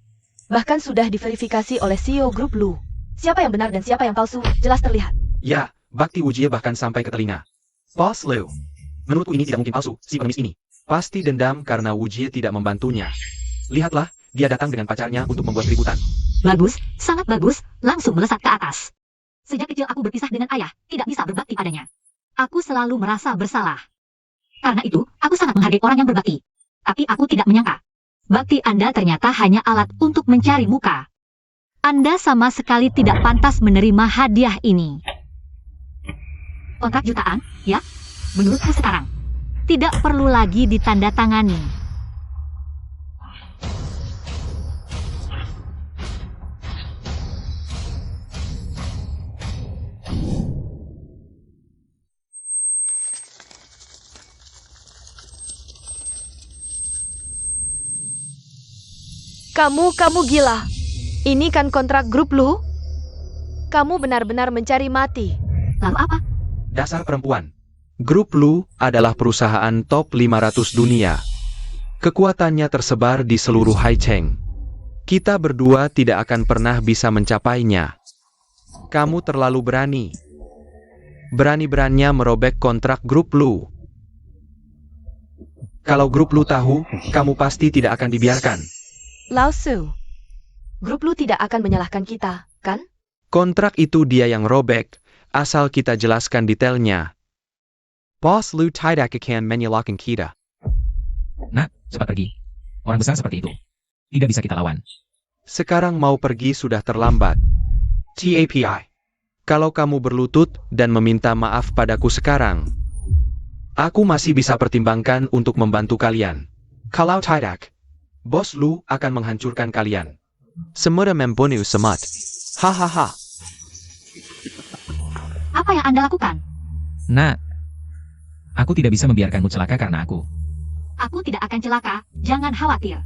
Bahkan sudah diverifikasi oleh CEO Grup Lu. Siapa yang benar dan siapa yang palsu, jelas terlihat. Ya, Bakti Wujie bahkan sampai ke telinga. Boss Lu. Menurutku ini tidak mungkin palsu, si pengemis ini. Pasti dendam karena Wujie tidak membantunya. Lihatlah, dia datang dengan pacarnya untuk membuat keributan. Bagus, sangat bagus, langsung melesat ke atas. Sejak kecil aku berpisah dengan ayah, tidak bisa berbakti padanya. Aku selalu merasa bersalah. Karena itu, aku sangat menghargai orang yang berbakti. Tapi aku tidak menyangka. Bakti Anda ternyata hanya alat untuk mencari muka. Anda sama sekali tidak pantas menerima hadiah ini. Kontrak jutaan, ya? Menurutku sekarang. Tidak perlu lagi ditandatangani. Kamu gila. Ini kan kontrak Grup Lu? Kamu benar-benar mencari mati. Lalu apa? Dasar perempuan. Grup Lu adalah perusahaan top 500 dunia. Kekuatannya tersebar di seluruh Haicheng. Kita berdua tidak akan pernah bisa mencapainya. Kamu terlalu berani. Berani-beraninya merobek kontrak Grup Lu. Kalau Grup Lu tahu, kamu pasti tidak akan dibiarkan. Lao Su, Grup Lu tidak akan menyalahkan kita, kan? Kontrak itu dia yang robek, asal kita jelaskan detailnya. Boss Lu tidak akan menyalahkan kita. Nak, cepat pergi. Orang besar seperti itu. Tidak bisa kita lawan. Sekarang mau pergi sudah terlambat. TAPI. Kalau kamu berlutut dan meminta maaf padaku sekarang, aku masih bisa pertimbangkan untuk membantu kalian. Kalau tidak, Bos Lu akan menghancurkan kalian. Semua membunuh semat. Hahaha. Apa yang Anda lakukan? Nak, aku tidak bisa membiarkanmu celaka karena aku. Aku tidak akan celaka, jangan khawatir.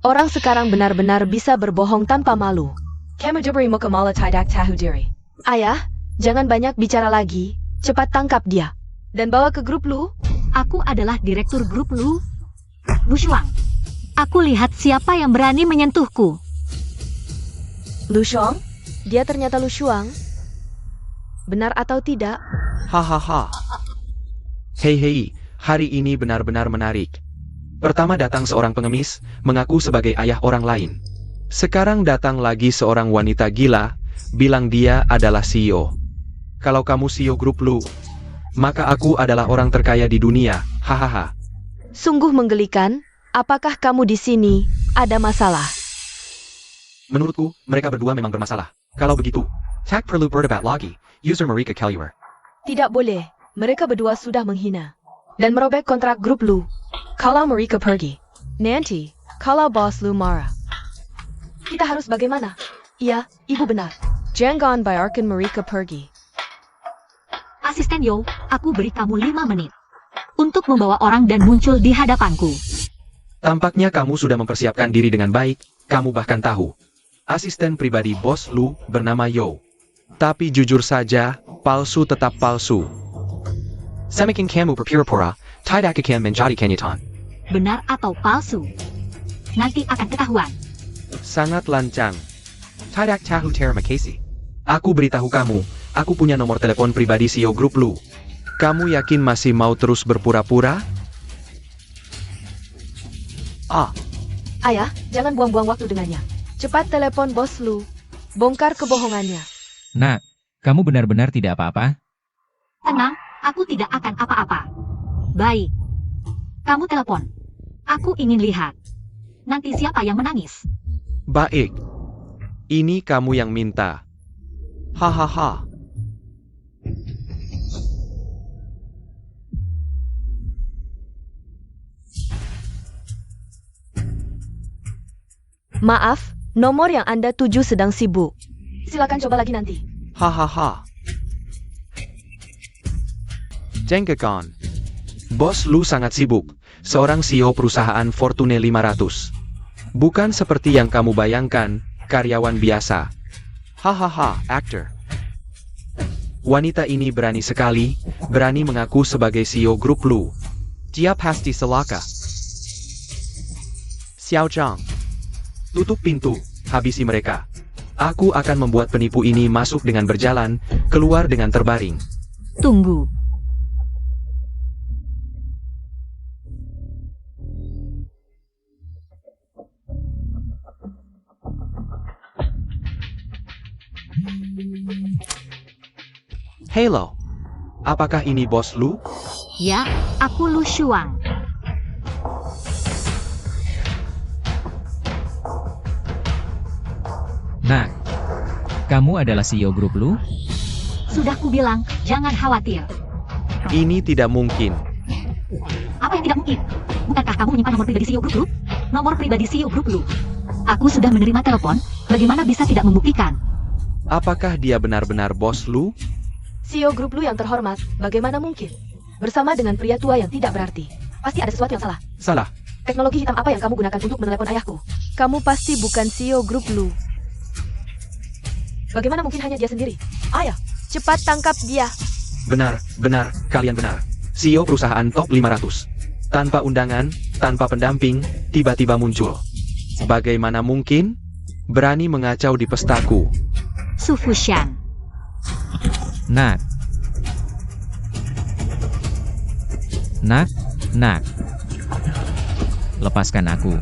Orang sekarang benar-benar bisa berbohong tanpa malu. Kamu diberi mukamala tidak tahu diri. Ayah, jangan banyak bicara lagi. Cepat tangkap dia. Dan bawa ke Grup Lu. Aku adalah direktur Grup Lu, Bu Shuang. Aku lihat siapa yang berani menyentuhku. Lu Shuang? Dia ternyata Lu Shuang. Benar atau tidak? Hahaha. Hei, hari ini benar-benar menarik. Pertama datang seorang pengemis, mengaku sebagai ayah orang lain. Sekarang datang lagi seorang wanita gila, bilang dia adalah CEO. Kalau kamu CEO Grup Lu, maka aku adalah orang terkaya di dunia, hahaha. Sungguh menggelikan. Apakah kamu di sini ada masalah? Menurutku, mereka berdua memang bermasalah. Kalau begitu, tak perlu berdebat lagi, user Marika Kelliwer. Tidak boleh. Mereka berdua sudah menghina dan merobek kontrak Grup Lu. Kalau Marika pergi, nanti kalau Bos Lu marah, kita harus bagaimana? Iya, ibu benar. Jangan biarkan Marika pergi. Asisten Yo, aku beri kamu 5 menit untuk membawa orang dan muncul di hadapanku. Tampaknya kamu sudah mempersiapkan diri dengan baik, kamu bahkan tahu. Asisten pribadi Bos Lu bernama Yo. Tapi jujur saja, palsu tetap palsu. Semakin kamu berpura-pura, tidak akan menjadi kenyataan. Benar atau palsu? Nanti akan ketahuan. Sangat lancang. Tidak tahu terima kasih. Aku beritahu kamu, aku punya nomor telepon pribadi CEO Grup Lu. Kamu yakin masih mau terus berpura-pura? Ayah, jangan buang-buang waktu dengannya. Cepat telepon Bos Lu. Bongkar kebohongannya. Nak, kamu benar-benar tidak apa-apa? Tenang, aku tidak akan apa-apa. Baik. Kamu telepon. Aku ingin lihat. Nanti siapa yang menangis? Baik. Ini kamu yang minta. Hahaha. Maaf, nomor yang Anda tuju sedang sibuk. Silakan coba lagi nanti. Hahaha. Jengkekan. Bos Lu sangat sibuk, seorang CEO perusahaan Fortune 500. Bukan seperti yang kamu bayangkan, karyawan biasa. Hahaha, aktor. Wanita ini berani sekali, berani mengaku sebagai CEO Grup Lu. Dia pasti celaka. Xiao Zhang. Tutup pintu, habisi mereka. Aku akan membuat penipu ini masuk dengan berjalan, keluar dengan terbaring. Tunggu. Halo. Apakah ini bos Lu? Ya, aku Lu Shuang. Nah, kamu adalah CEO grup Lu? Sudah kubilang, jangan khawatir. Ini tidak mungkin. Apa yang tidak mungkin? Bukankah kamu menyimpan nomor pribadi CEO Grup Lu? Nomor pribadi CEO Grup Lu. Aku sudah menerima telepon, bagaimana bisa tidak membuktikan? Apakah dia benar-benar bos Lu? CEO grup Lu yang terhormat, bagaimana mungkin? Bersama dengan pria tua yang tidak berarti. Pasti ada sesuatu yang salah. Salah. Teknologi hitam apa yang kamu gunakan untuk menelepon ayahku? Kamu pasti bukan CEO grup Lu. Bagaimana mungkin hanya dia sendiri? Ayah, cepat tangkap dia. Benar, kalian benar. CEO perusahaan top 500. Tanpa undangan, tanpa pendamping, tiba-tiba muncul. Bagaimana mungkin? Berani mengacau di pestaku. Su Fushan. Nak. Lepaskan aku.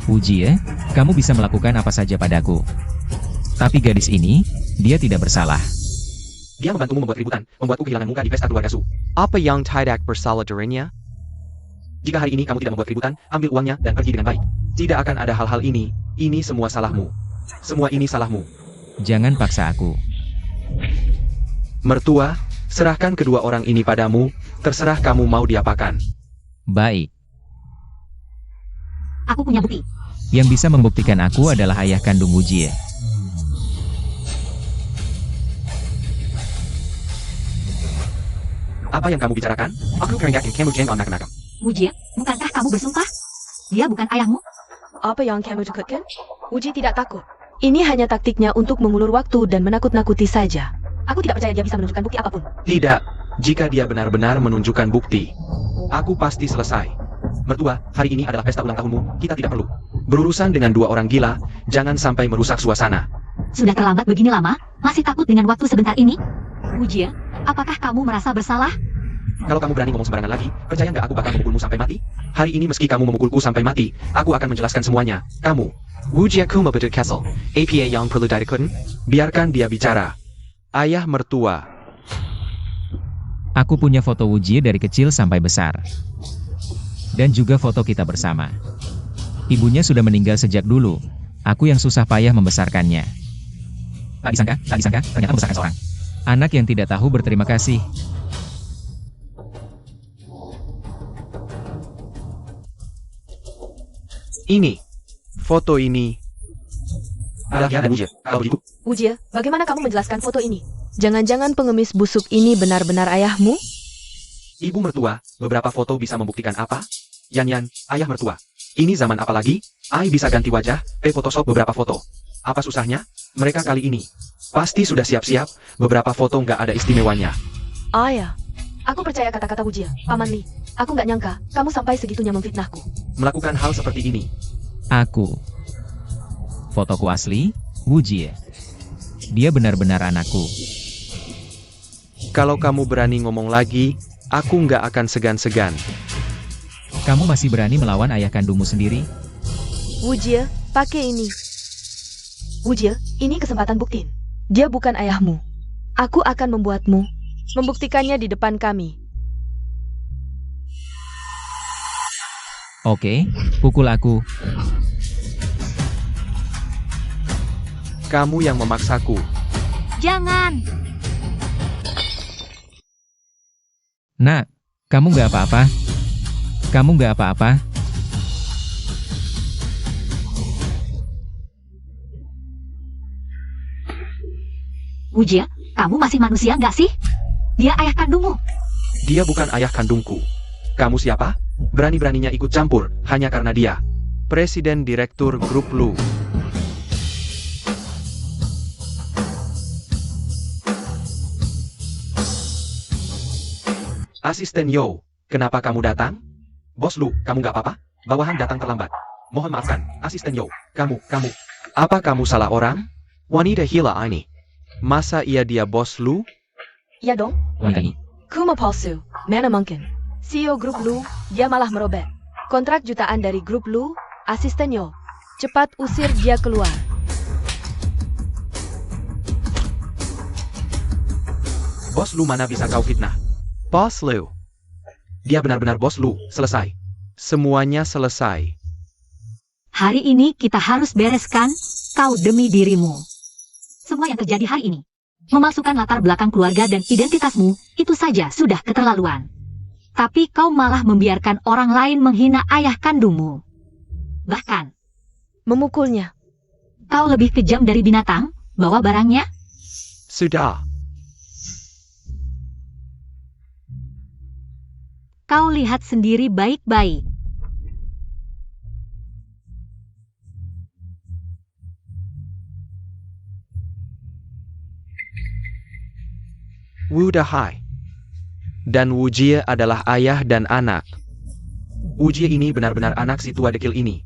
Uji ya, kamu bisa melakukan apa saja padaku. Tapi gadis ini, dia tidak bersalah. Dia membantumu membuat keributan, membuatku kehilangan muka di pesta keluarga Su. Apa yang tidak bersalah darinya? Jika hari ini kamu tidak membuat keributan, ambil uangnya dan pergi dengan baik. Tidak akan ada hal-hal ini semua salahmu. Semua ini salahmu. Jangan paksa aku. Mertua, serahkan kedua orang ini padamu, terserah kamu mau diapakan. Baik. Aku punya bukti. Yang bisa membuktikan aku adalah ayah kandung Wujie. Apa yang kamu bicarakan? Aku yakin kamu jangan anak-anak. Wujie, bukankah kamu bersumpah? Dia bukan ayahmu? Apa yang kamu cakapkan? Uji tidak takut. Ini hanya taktiknya untuk mengulur waktu dan menakut-nakuti saja. Aku tidak percaya dia bisa menunjukkan bukti apapun. Tidak, jika dia benar-benar menunjukkan bukti, aku pasti selesai. Mertua, hari ini adalah pesta ulang tahunmu, kita tidak perlu berurusan dengan dua orang gila, jangan sampai merusak suasana. Sudah terlambat begini lama, masih takut dengan waktu sebentar ini? Wujie, apakah kamu merasa bersalah? Kalau kamu berani ngomong sembarangan lagi, percaya nggak aku bakal memukulmu sampai mati? Hari ini meski kamu memukulku sampai mati, aku akan menjelaskan semuanya. Kamu, Wujie kuma bedut kesel. APA yang perlu dilakukan? biarkan dia bicara. Ayah mertua, Aku punya foto Wujie dari kecil sampai besar. Dan juga foto kita bersama. Ibunya sudah meninggal sejak dulu. Aku yang susah payah membesarkannya. Tak disangka, ternyata membesarkan seorang anak yang tidak tahu berterima kasih. ini, foto ini, adalah dia dan Wujie. Kalau begitu, Wujie, bagaimana kamu menjelaskan foto ini? Jangan-jangan pengemis busuk ini benar-benar ayahmu? ibu mertua, beberapa foto bisa membuktikan apa? Yan, ayah mertua. Ini zaman apa lagi? Ai bisa ganti wajah, Photoshop beberapa foto. Apa susahnya? Mereka kali ini pasti sudah siap-siap, beberapa foto nggak ada istimewanya. Ayah, aku percaya kata-kata Wujie. Paman Li, aku nggak nyangka kamu sampai segitunya memfitnahku. Melakukan hal seperti ini. Aku. Fotoku asli, Wujie. Dia benar-benar anakku. Kalau kamu berani ngomong lagi, aku nggak akan segan-segan. Kamu masih berani melawan ayah kandungmu sendiri? Wujie, pakai ini. Wujie, ini kesempatan buktiin. Dia bukan ayahmu. Aku akan membuatmu membuktikannya di depan kami. Oke, pukul aku. Kamu yang memaksaku. Jangan! Nak, kamu nggak apa-apa? Kamu nggak apa-apa? Wujie, kamu masih manusia nggak sih? Dia ayah kandungmu. Dia bukan ayah kandungku. Kamu siapa? Berani-beraninya ikut campur, hanya karena dia Presiden Direktur Grup Lu. Asisten Yo, Kenapa kamu datang? Bos Lu, kamu nggak apa-apa? Bawahan datang terlambat. Mohon maafkan, asisten Yo. Kamu. Apa kamu salah orang? Wanita gila ini. Masa iya dia Bos Lu? Ya dong, Wanita ini. Kuma palsu, mana mungkin. CEO grup Lu, dia malah merobek. Kontrak jutaan dari grup Lu, asisten Yo. Cepat usir dia keluar. Bos Lu mana bisa kau fitnah? Bos Lu. Dia benar-benar Bos Lu, selesai. Semuanya selesai. Hari ini kita harus bereskan kau demi dirimu. Semua yang terjadi hari ini, memasukkan latar belakang keluarga dan identitasmu, itu saja sudah keterlaluan. Tapi kau malah membiarkan orang lain menghina ayah kandungmu. Bahkan, Memukulnya. kau lebih kejam dari binatang, bawa barangnya. Sudah. Kau lihat sendiri baik-baik. Wu Dahai. Dan Wu Jie adalah ayah dan anak. Wu Jie ini benar-benar anak si tua dekil ini.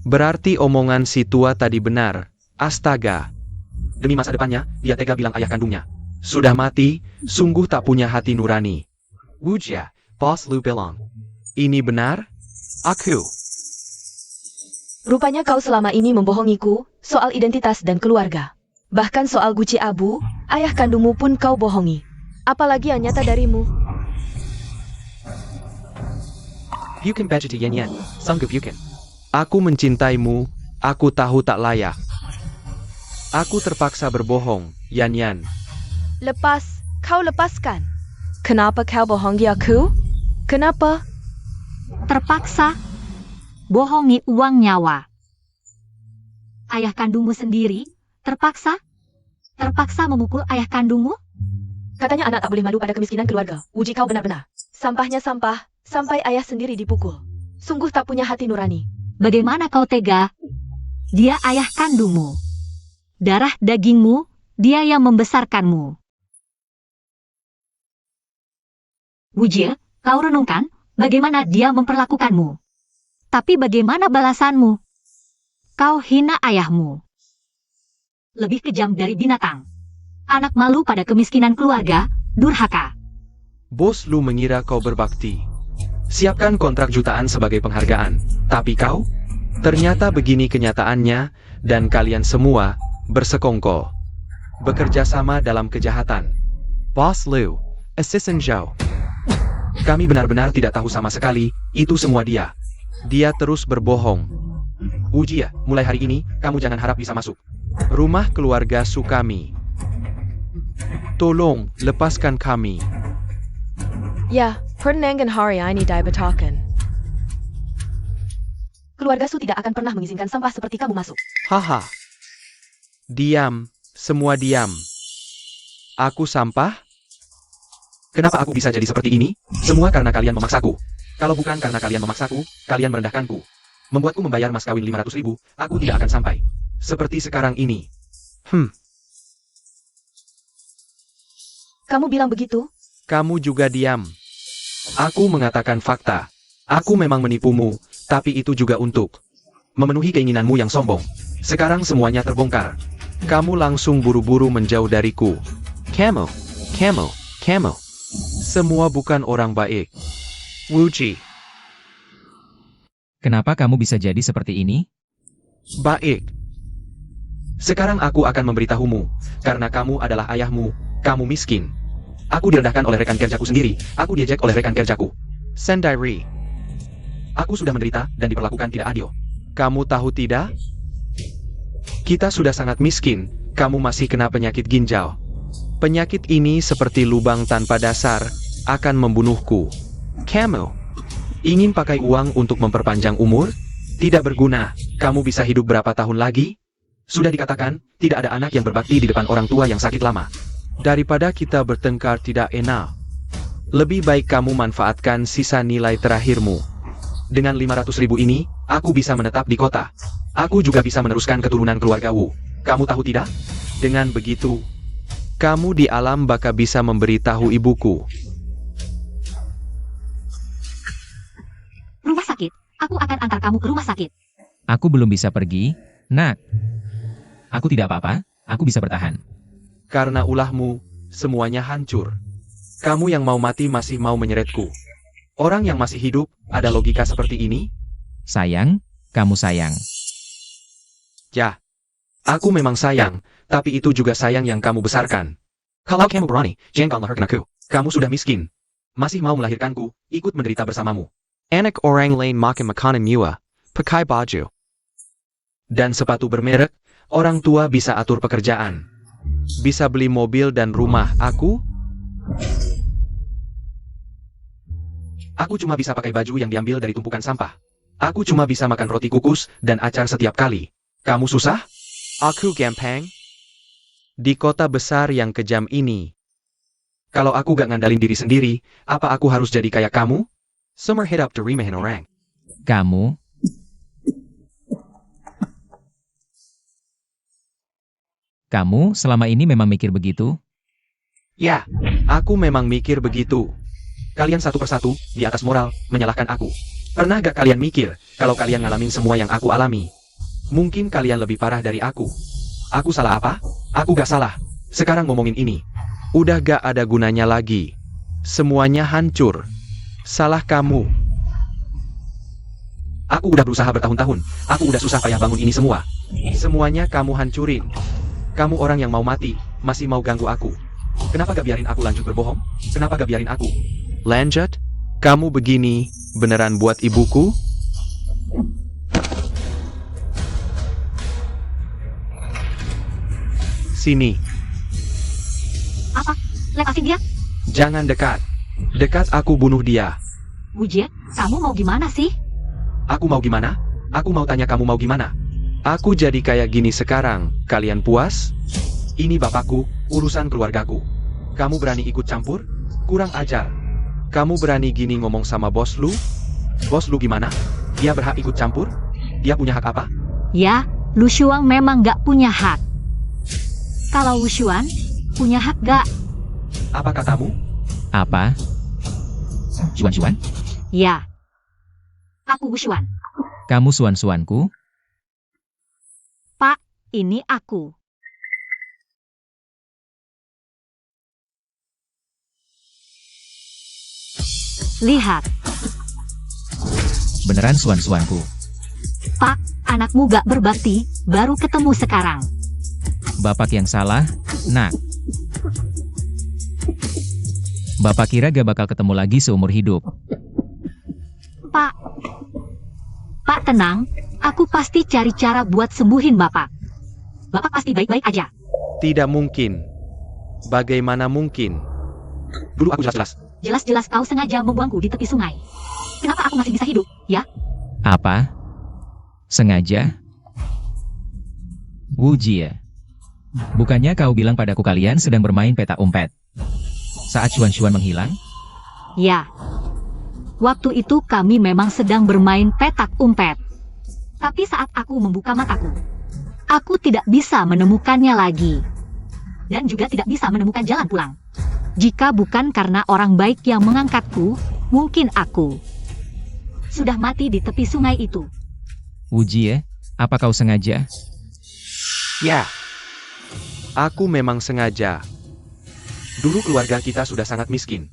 Berarti omongan si tua tadi benar. Astaga. Demi masa depannya, dia tega bilang ayah kandungnya. Sudah mati, sungguh tak punya hati nurani. Wu Jie, Bos Lu bilang. Ini benar? Aku. Rupanya kau selama ini membohongiku soal identitas dan keluarga. Bahkan soal guci abu, ayah kandungmu pun kau bohongi. Apalagi yang nyata darimu. Bukan baju Yan Yan. Sanggup bukan. Aku mencintaimu, aku tahu tak layak. Aku terpaksa berbohong, Yan Yan. Lepas, kau lepaskan. Kenapa kau bohongi aku? Kenapa? Terpaksa bohongi uang nyawa. Ayah kandungmu sendiri terpaksa memukul ayah kandungmu? Katanya anak tak boleh malu pada kemiskinan keluarga. Uji kau benar-benar. Sampahnya sampah, sampai ayah sendiri dipukul. Sungguh tak punya hati nurani. Bagaimana kau tega? Dia ayah kandungmu. Darah dagingmu, dia yang membesarkanmu. Wujie, kau renungkan bagaimana dia memperlakukanmu. Tapi bagaimana balasanmu? Kau hina ayahmu. Lebih kejam dari binatang. Anak malu pada kemiskinan keluarga, durhaka. Bos Lu mengira kau berbakti. Siapkan kontrak jutaan sebagai penghargaan. Tapi kau? Ternyata begini kenyataannya, dan kalian semua bersekongkol. Bekerja sama dalam kejahatan. Bos Lu, Assistant Zhao. Kami benar-benar tidak tahu sama sekali, itu semua dia. Dia terus berbohong. Ujia, mulai hari ini, kamu jangan harap bisa masuk rumah keluarga Sukami. Tolong, lepaskan kami. Ya, Pernangan hari ini dibetakan. Keluarga Su tidak akan pernah mengizinkan sampah seperti kamu masuk. Haha. Diam, semua diam. Aku sampah? Kenapa aku bisa jadi seperti ini? Semua karena kalian memaksaku. Kalau bukan karena kalian memaksaku, kalian merendahkanku. Membuatku membayar mas kawin 500.000, aku tidak akan sampai. Seperti sekarang ini. Kamu bilang begitu? Kamu juga diam. Aku mengatakan fakta. Aku memang menipumu, tapi itu juga untuk memenuhi keinginanmu yang sombong. Sekarang semuanya terbongkar. Kamu langsung buru-buru menjauh dariku. Kamu. Semua bukan orang baik. Wuji. Kenapa kamu bisa jadi seperti ini? Baik. Sekarang aku akan memberitahumu, karena kamu adalah ayahmu, kamu miskin. Aku direndahkan oleh rekan kerjaku sendiri, aku diejek oleh rekan kerjaku. Sendairi. Aku sudah menderita dan diperlakukan tidak adil. Kamu tahu tidak? Kita sudah sangat miskin, kamu masih kena penyakit ginjal. Penyakit ini seperti lubang tanpa dasar, akan membunuhku. Kamu ingin pakai uang untuk memperpanjang umur? Tidak berguna, kamu bisa hidup berapa tahun lagi? Sudah dikatakan, tidak ada anak yang berbakti di depan orang tua yang sakit lama. Daripada kita bertengkar tidak enak, lebih baik kamu manfaatkan sisa nilai terakhirmu. Dengan 500.000 ini, aku bisa menetap di kota. Aku juga bisa meneruskan keturunan keluarga Wu. Kamu tahu tidak? Dengan begitu, kamu di alam baka bisa memberitahu ibuku. Aku akan antar kamu ke rumah sakit. Aku belum bisa pergi, nak. Aku tidak apa-apa, aku bisa bertahan. Karena ulahmu, semuanya hancur. Kamu yang mau mati masih mau menyeretku. Orang yang masih hidup, ada logika seperti ini? Sayang, kamu sayang. Ya. Aku memang sayang, tapi itu juga sayang yang kamu besarkan. Kalau kamu berani, jangan melahirkan aku. Kamu sudah miskin. Masih mau melahirkanku, ikut menderita bersamamu. Anak orang lain makan makanan mewah, pakai baju. Dan sepatu bermerek, orang tua bisa atur pekerjaan. Bisa beli mobil dan rumah. Aku cuma bisa pakai baju yang diambil dari tumpukan sampah. Aku cuma bisa makan roti kukus dan acar setiap kali. Kamu susah? Aku gampang. Di kota besar yang kejam ini. Kalau aku gak ngandalin diri sendiri, apa aku harus jadi kayak kamu? Summer hit up derimahin orang. Kamu selama ini memang mikir begitu? Ya, aku memang mikir begitu. Kalian satu persatu, di atas moral, menyalahkan aku. Pernah gak kalian mikir, kalau kalian ngalamin semua yang aku alami? Mungkin kalian lebih parah dari aku. Aku salah apa? Aku gak salah. Sekarang ngomongin ini. Udah gak ada gunanya lagi. Semuanya hancur. Salah kamu. Aku udah berusaha bertahun-tahun. Aku udah susah payah bangun ini semua. Semuanya kamu hancurin. Kamu orang yang mau mati, masih mau ganggu aku. Kenapa gak biarin aku lanjut berbohong? Kenapa gak biarin aku lanjut? Kamu begini, beneran buat ibuku? Sini. Apa? Lepasin dia. Jangan dekat. Dekat aku bunuh dia. Wujie, kamu mau gimana sih? Aku mau gimana? Aku mau tanya kamu mau gimana? Aku jadi kayak gini sekarang. Kalian puas? Ini bapakku, urusan keluargaku. Kamu berani ikut campur? Kurang ajar. Kamu berani gini ngomong sama bos lu? Bos lu gimana? Dia berhak ikut campur? Dia punya hak apa? Ya, Lu Shuang memang gak punya hak. Kalau Wu Xuan punya hak gak? Apa katamu? Apa? Suan-suan? Ya. Aku Wu Xuan. Kamu suan-suanku? Pak, ini aku. Lihat, Beneran suan-suanku. Pak, anakmu gak berbakti, baru ketemu sekarang. Bapak yang salah, nak. Bapak kira gak bakal ketemu lagi seumur hidup. Pak. Pak tenang, aku pasti cari cara buat sembuhin Bapak. Bapak pasti baik-baik aja. Tidak mungkin. Bagaimana mungkin? Dulu aku jelas-jelas. Jelas-jelas kau sengaja membuangku di tepi sungai. Kenapa aku masih bisa hidup, ya? Apa? Sengaja? Wujie. Bukannya kau bilang padaku kalian sedang bermain petak umpet? Saat Xuan-Xuan menghilang? Ya. Waktu itu kami memang sedang bermain petak umpet. Tapi saat aku membuka mataku, aku tidak bisa menemukannya lagi. Dan juga tidak bisa menemukan jalan pulang. Jika bukan karena orang baik yang mengangkatku, mungkin aku sudah mati di tepi sungai itu. Wujie, apa kau sengaja? Ya. Aku memang sengaja. Dulu keluarga kita sudah sangat miskin.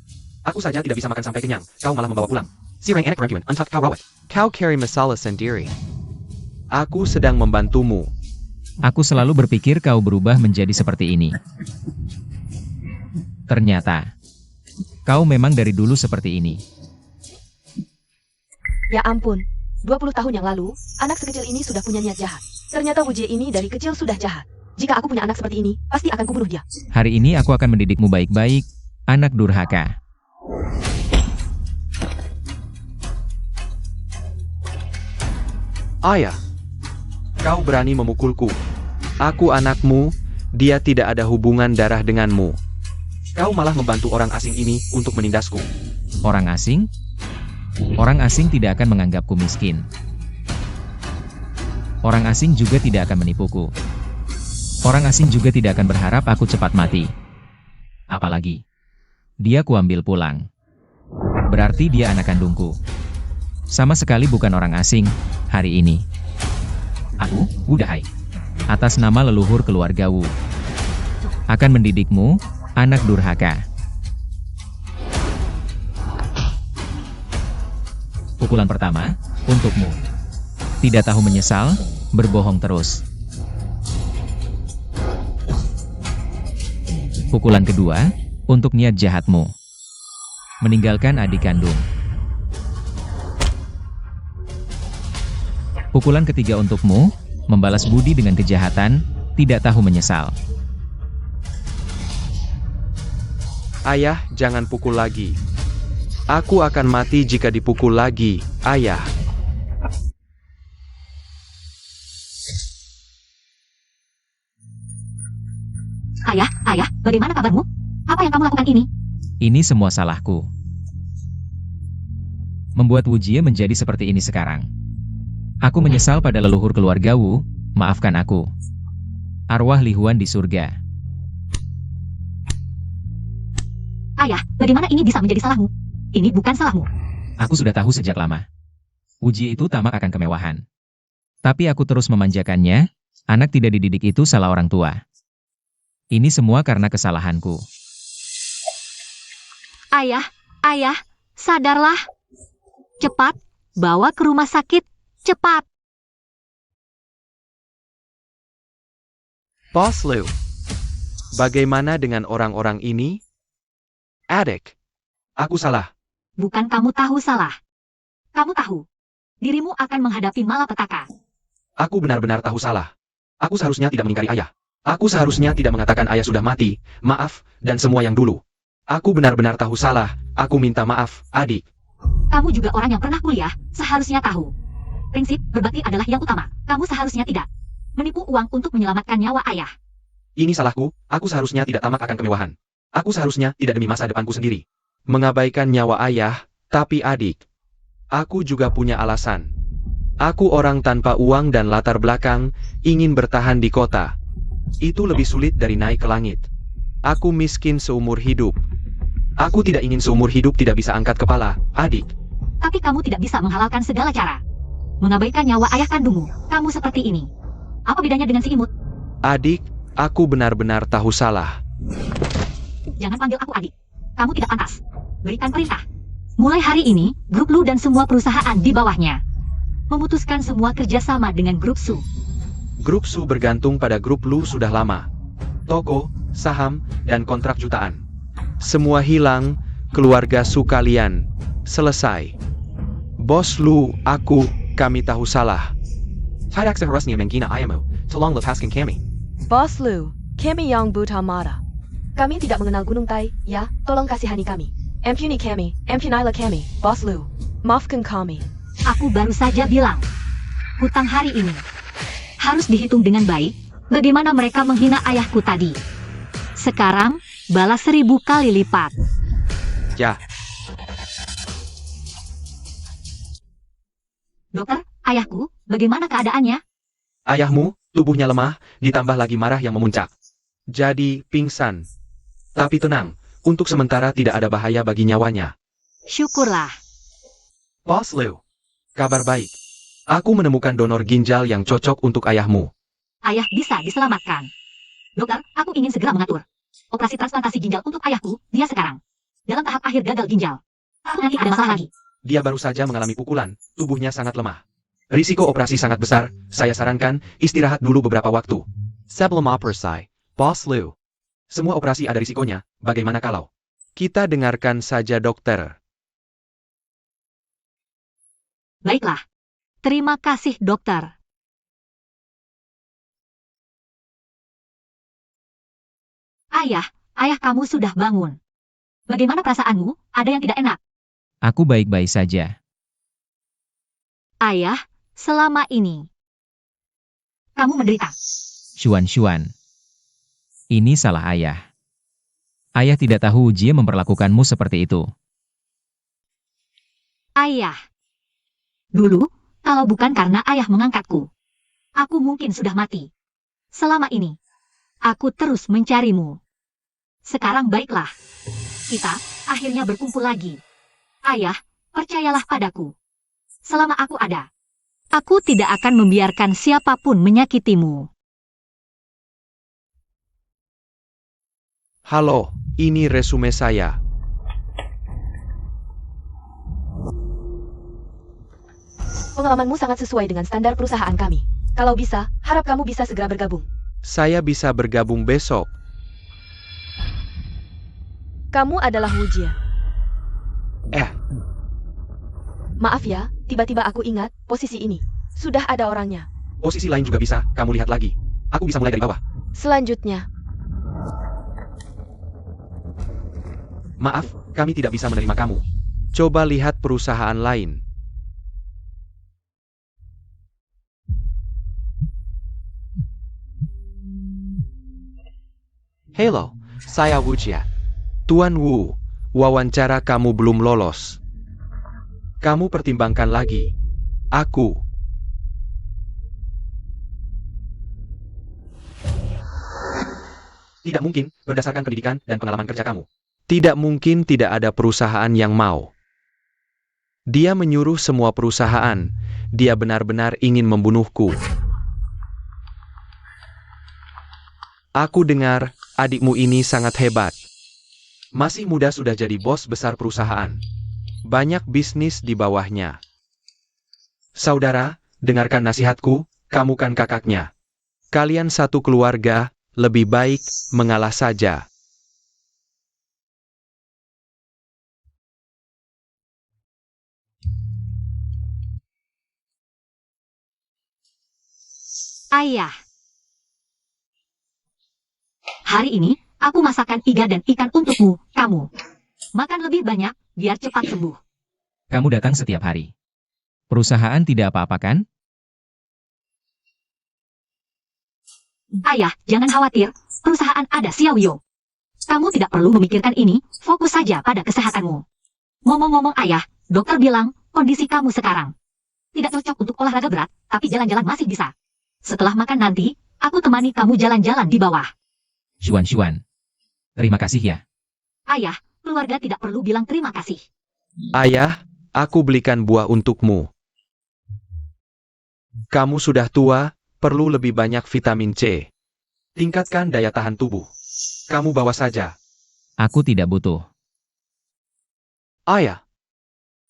Aku saja tidak bisa makan sampai kenyang. Kau malah membawa pulang. Sireng enek perempuan, entah kau rawat. Kau carry masalah sendiri. Aku sedang membantumu. Aku selalu berpikir kau berubah menjadi seperti ini. Ternyata, kau memang dari dulu seperti ini. Ya ampun, 20 tahun yang lalu, anak sekecil ini sudah punya niat jahat. Ternyata Wujie ini dari kecil sudah jahat. Jika aku punya anak seperti ini, pasti akan kubunuh dia. Hari ini aku akan mendidikmu baik-baik, anak durhaka. Ayah, kau berani memukulku. Aku anakmu, dia tidak ada hubungan darah denganmu. Kau malah membantu orang asing ini untuk menindasku. Orang asing? Orang asing tidak akan menganggapku miskin. Orang asing juga tidak akan menipuku. Orang asing juga tidak akan berharap aku cepat mati. Apalagi, dia kuambil pulang. Berarti dia anak kandungku. Sama sekali bukan orang asing, hari ini. Aku, Wu Dahai, atas nama leluhur keluarga Wu, akan mendidikmu, anak durhaka. Pukulan pertama, untukmu. Tidak tahu menyesal, berbohong terus. Pukulan kedua, untuk niat jahatmu. Meninggalkan adik kandung. Pukulan ketiga untukmu, membalas budi dengan kejahatan, tidak tahu menyesal. Ayah, jangan pukul lagi. Aku akan mati jika dipukul lagi, ayah. Ayah, bagaimana kabarmu? Apa yang kamu lakukan ini? Ini semua salahku. Membuat Wu Jie menjadi seperti ini sekarang. Aku menyesal pada leluhur keluarga Wu, maafkan aku. Arwah Li Huan di surga. Ayah, bagaimana ini bisa menjadi salahmu? Ini bukan salahmu. Aku sudah tahu sejak lama. Wu Jie itu tamak akan kemewahan. Tapi aku terus memanjakannya, anak tidak dididik itu salah orang tua. Ini semua karena kesalahanku. Ayah, sadarlah. Cepat, bawa ke rumah sakit, cepat. Boss Lu, bagaimana dengan orang-orang ini? Adik, aku salah. Bukan kamu tahu salah. Kamu tahu, dirimu akan menghadapi malapetaka. Aku benar-benar tahu salah. Aku seharusnya tidak mengingkari ayah. Aku seharusnya tidak mengatakan ayah sudah mati, maaf, dan semua yang dulu. Aku benar-benar tahu salah, aku minta maaf, adik. Kamu juga orang yang pernah kuliah, seharusnya tahu. Prinsip berbakti adalah yang utama, kamu seharusnya tidak menipu uang untuk menyelamatkan nyawa ayah. Ini salahku, aku seharusnya tidak tamak akan kemewahan. Aku seharusnya tidak demi masa depanku sendiri mengabaikan nyawa ayah, tapi adik, aku juga punya alasan. Aku orang tanpa uang dan latar belakang, ingin bertahan di kota. Itu lebih sulit dari naik ke langit. Aku miskin seumur hidup. Aku tidak ingin seumur hidup tidak bisa angkat kepala, adik. Tapi kamu tidak bisa menghalalkan segala cara. Mengabaikan nyawa ayah kandungmu, kamu seperti ini. Apa bedanya dengan si imut? Adik, aku benar-benar tahu salah. Jangan panggil aku adik. Kamu tidak pantas. Berikan perintah. Mulai hari ini, Grup Lu dan semua perusahaan di bawahnya memutuskan semua kerjasama dengan Grup Su. Grup Su bergantung pada Grup Lu sudah lama. Toko, saham, dan kontrak jutaan. Semua hilang, keluarga Su kalian. Selesai. Bos Lu, kami tahu salah. Tidak seharusnya menghina ayahmu, tolong lepaskan kami. Boss Lu, kami yang buta mata. Kami tidak mengenal Gunung Tai, ya, tolong kasihani kami. Ampuni kami, ampunilah kami, Boss Lu. Maafkan kami. Aku baru saja bilang, hutang hari ini harus dihitung dengan baik. Bagaimana mereka menghina ayahku tadi? Sekarang, balas 1000 kali lipat. Ya, Dokter, ayahku, bagaimana keadaannya? ayahmu, tubuhnya lemah, ditambah lagi marah yang memuncak. Jadi, pingsan. Tapi tenang, untuk sementara tidak ada bahaya bagi nyawanya. Syukurlah. Boss Liu, kabar baik. Aku menemukan donor ginjal yang cocok untuk ayahmu. Ayah bisa diselamatkan. Dokter, aku ingin segera mengatur operasi transplantasi ginjal untuk ayahku, dia sekarang dalam tahap akhir gagal ginjal. Nanti ada masalah lagi. Dia baru saja mengalami pukulan, tubuhnya sangat lemah. Risiko operasi sangat besar, saya sarankan istirahat dulu beberapa waktu. Sebelum operasi, Boss Lu. Semua operasi ada risikonya, bagaimana kalau kita dengarkan saja dokter. Baiklah. Terima kasih, dokter. Ayah kamu sudah bangun. Bagaimana perasaanmu? Ada yang tidak enak? Aku baik-baik saja. Ayah, selama ini kamu menderita. Xuan. Ini salah ayah. Ayah tidak tahu Jie memperlakukanmu seperti itu. Ayah. Dulu, kalau bukan karena ayah mengangkatku, aku mungkin sudah mati. Selama ini, aku terus mencarimu. Sekarang baiklah. Kita akhirnya berkumpul lagi. Ayah, percayalah padaku. selama aku ada. Aku tidak akan membiarkan siapapun menyakitimu. Halo, ini resume saya. Pengalamanmu sangat sesuai dengan standar perusahaan kami. Kalau bisa, harap kamu bisa segera bergabung. Saya bisa bergabung besok. Kamu adalah Wujia. Eh, Maaf ya, tiba-tiba aku ingat posisi ini. Sudah ada orangnya. posisi lain juga bisa, kamu lihat lagi. Aku bisa mulai dari bawah. Selanjutnya, Maaf, kami tidak bisa menerima kamu. Coba lihat perusahaan lain. Hello, saya Wujia. Tuan Wu, wawancara kamu belum lolos. Kamu pertimbangkan lagi. Aku. Tidak mungkin, berdasarkan pendidikan dan pengalaman kerja kamu. Tidak mungkin tidak ada perusahaan yang mau. Dia menyuruh semua perusahaan. Dia benar-benar ingin membunuhku. Aku dengar, adikmu ini sangat hebat. Masih muda sudah jadi bos besar perusahaan. Banyak bisnis di bawahnya. Saudara, dengarkan nasihatku, kamu kan kakaknya. Kalian satu keluarga, lebih baik mengalah saja. Ayah. Hari ini, aku masakkan iga dan ikan untukmu, kamu. Makan lebih banyak, biar cepat sembuh. Kamu datang setiap hari. Perusahaan tidak apa-apa kan? Ayah, jangan khawatir, perusahaan ada Xiaoyo. Kamu tidak perlu memikirkan ini, fokus saja pada kesehatanmu. Ngomong-ngomong ayah, dokter bilang, kondisi kamu sekarang tidak cocok untuk olahraga berat, tapi jalan-jalan masih bisa. Setelah makan nanti, aku temani kamu jalan-jalan di bawah. Xuan. Terima kasih ya. Ayah, keluarga tidak perlu bilang terima kasih. Ayah, aku belikan buah untukmu. Kamu sudah tua, perlu lebih banyak vitamin C. Tingkatkan daya tahan tubuh. Kamu bawa saja. Aku tidak butuh. Ayah.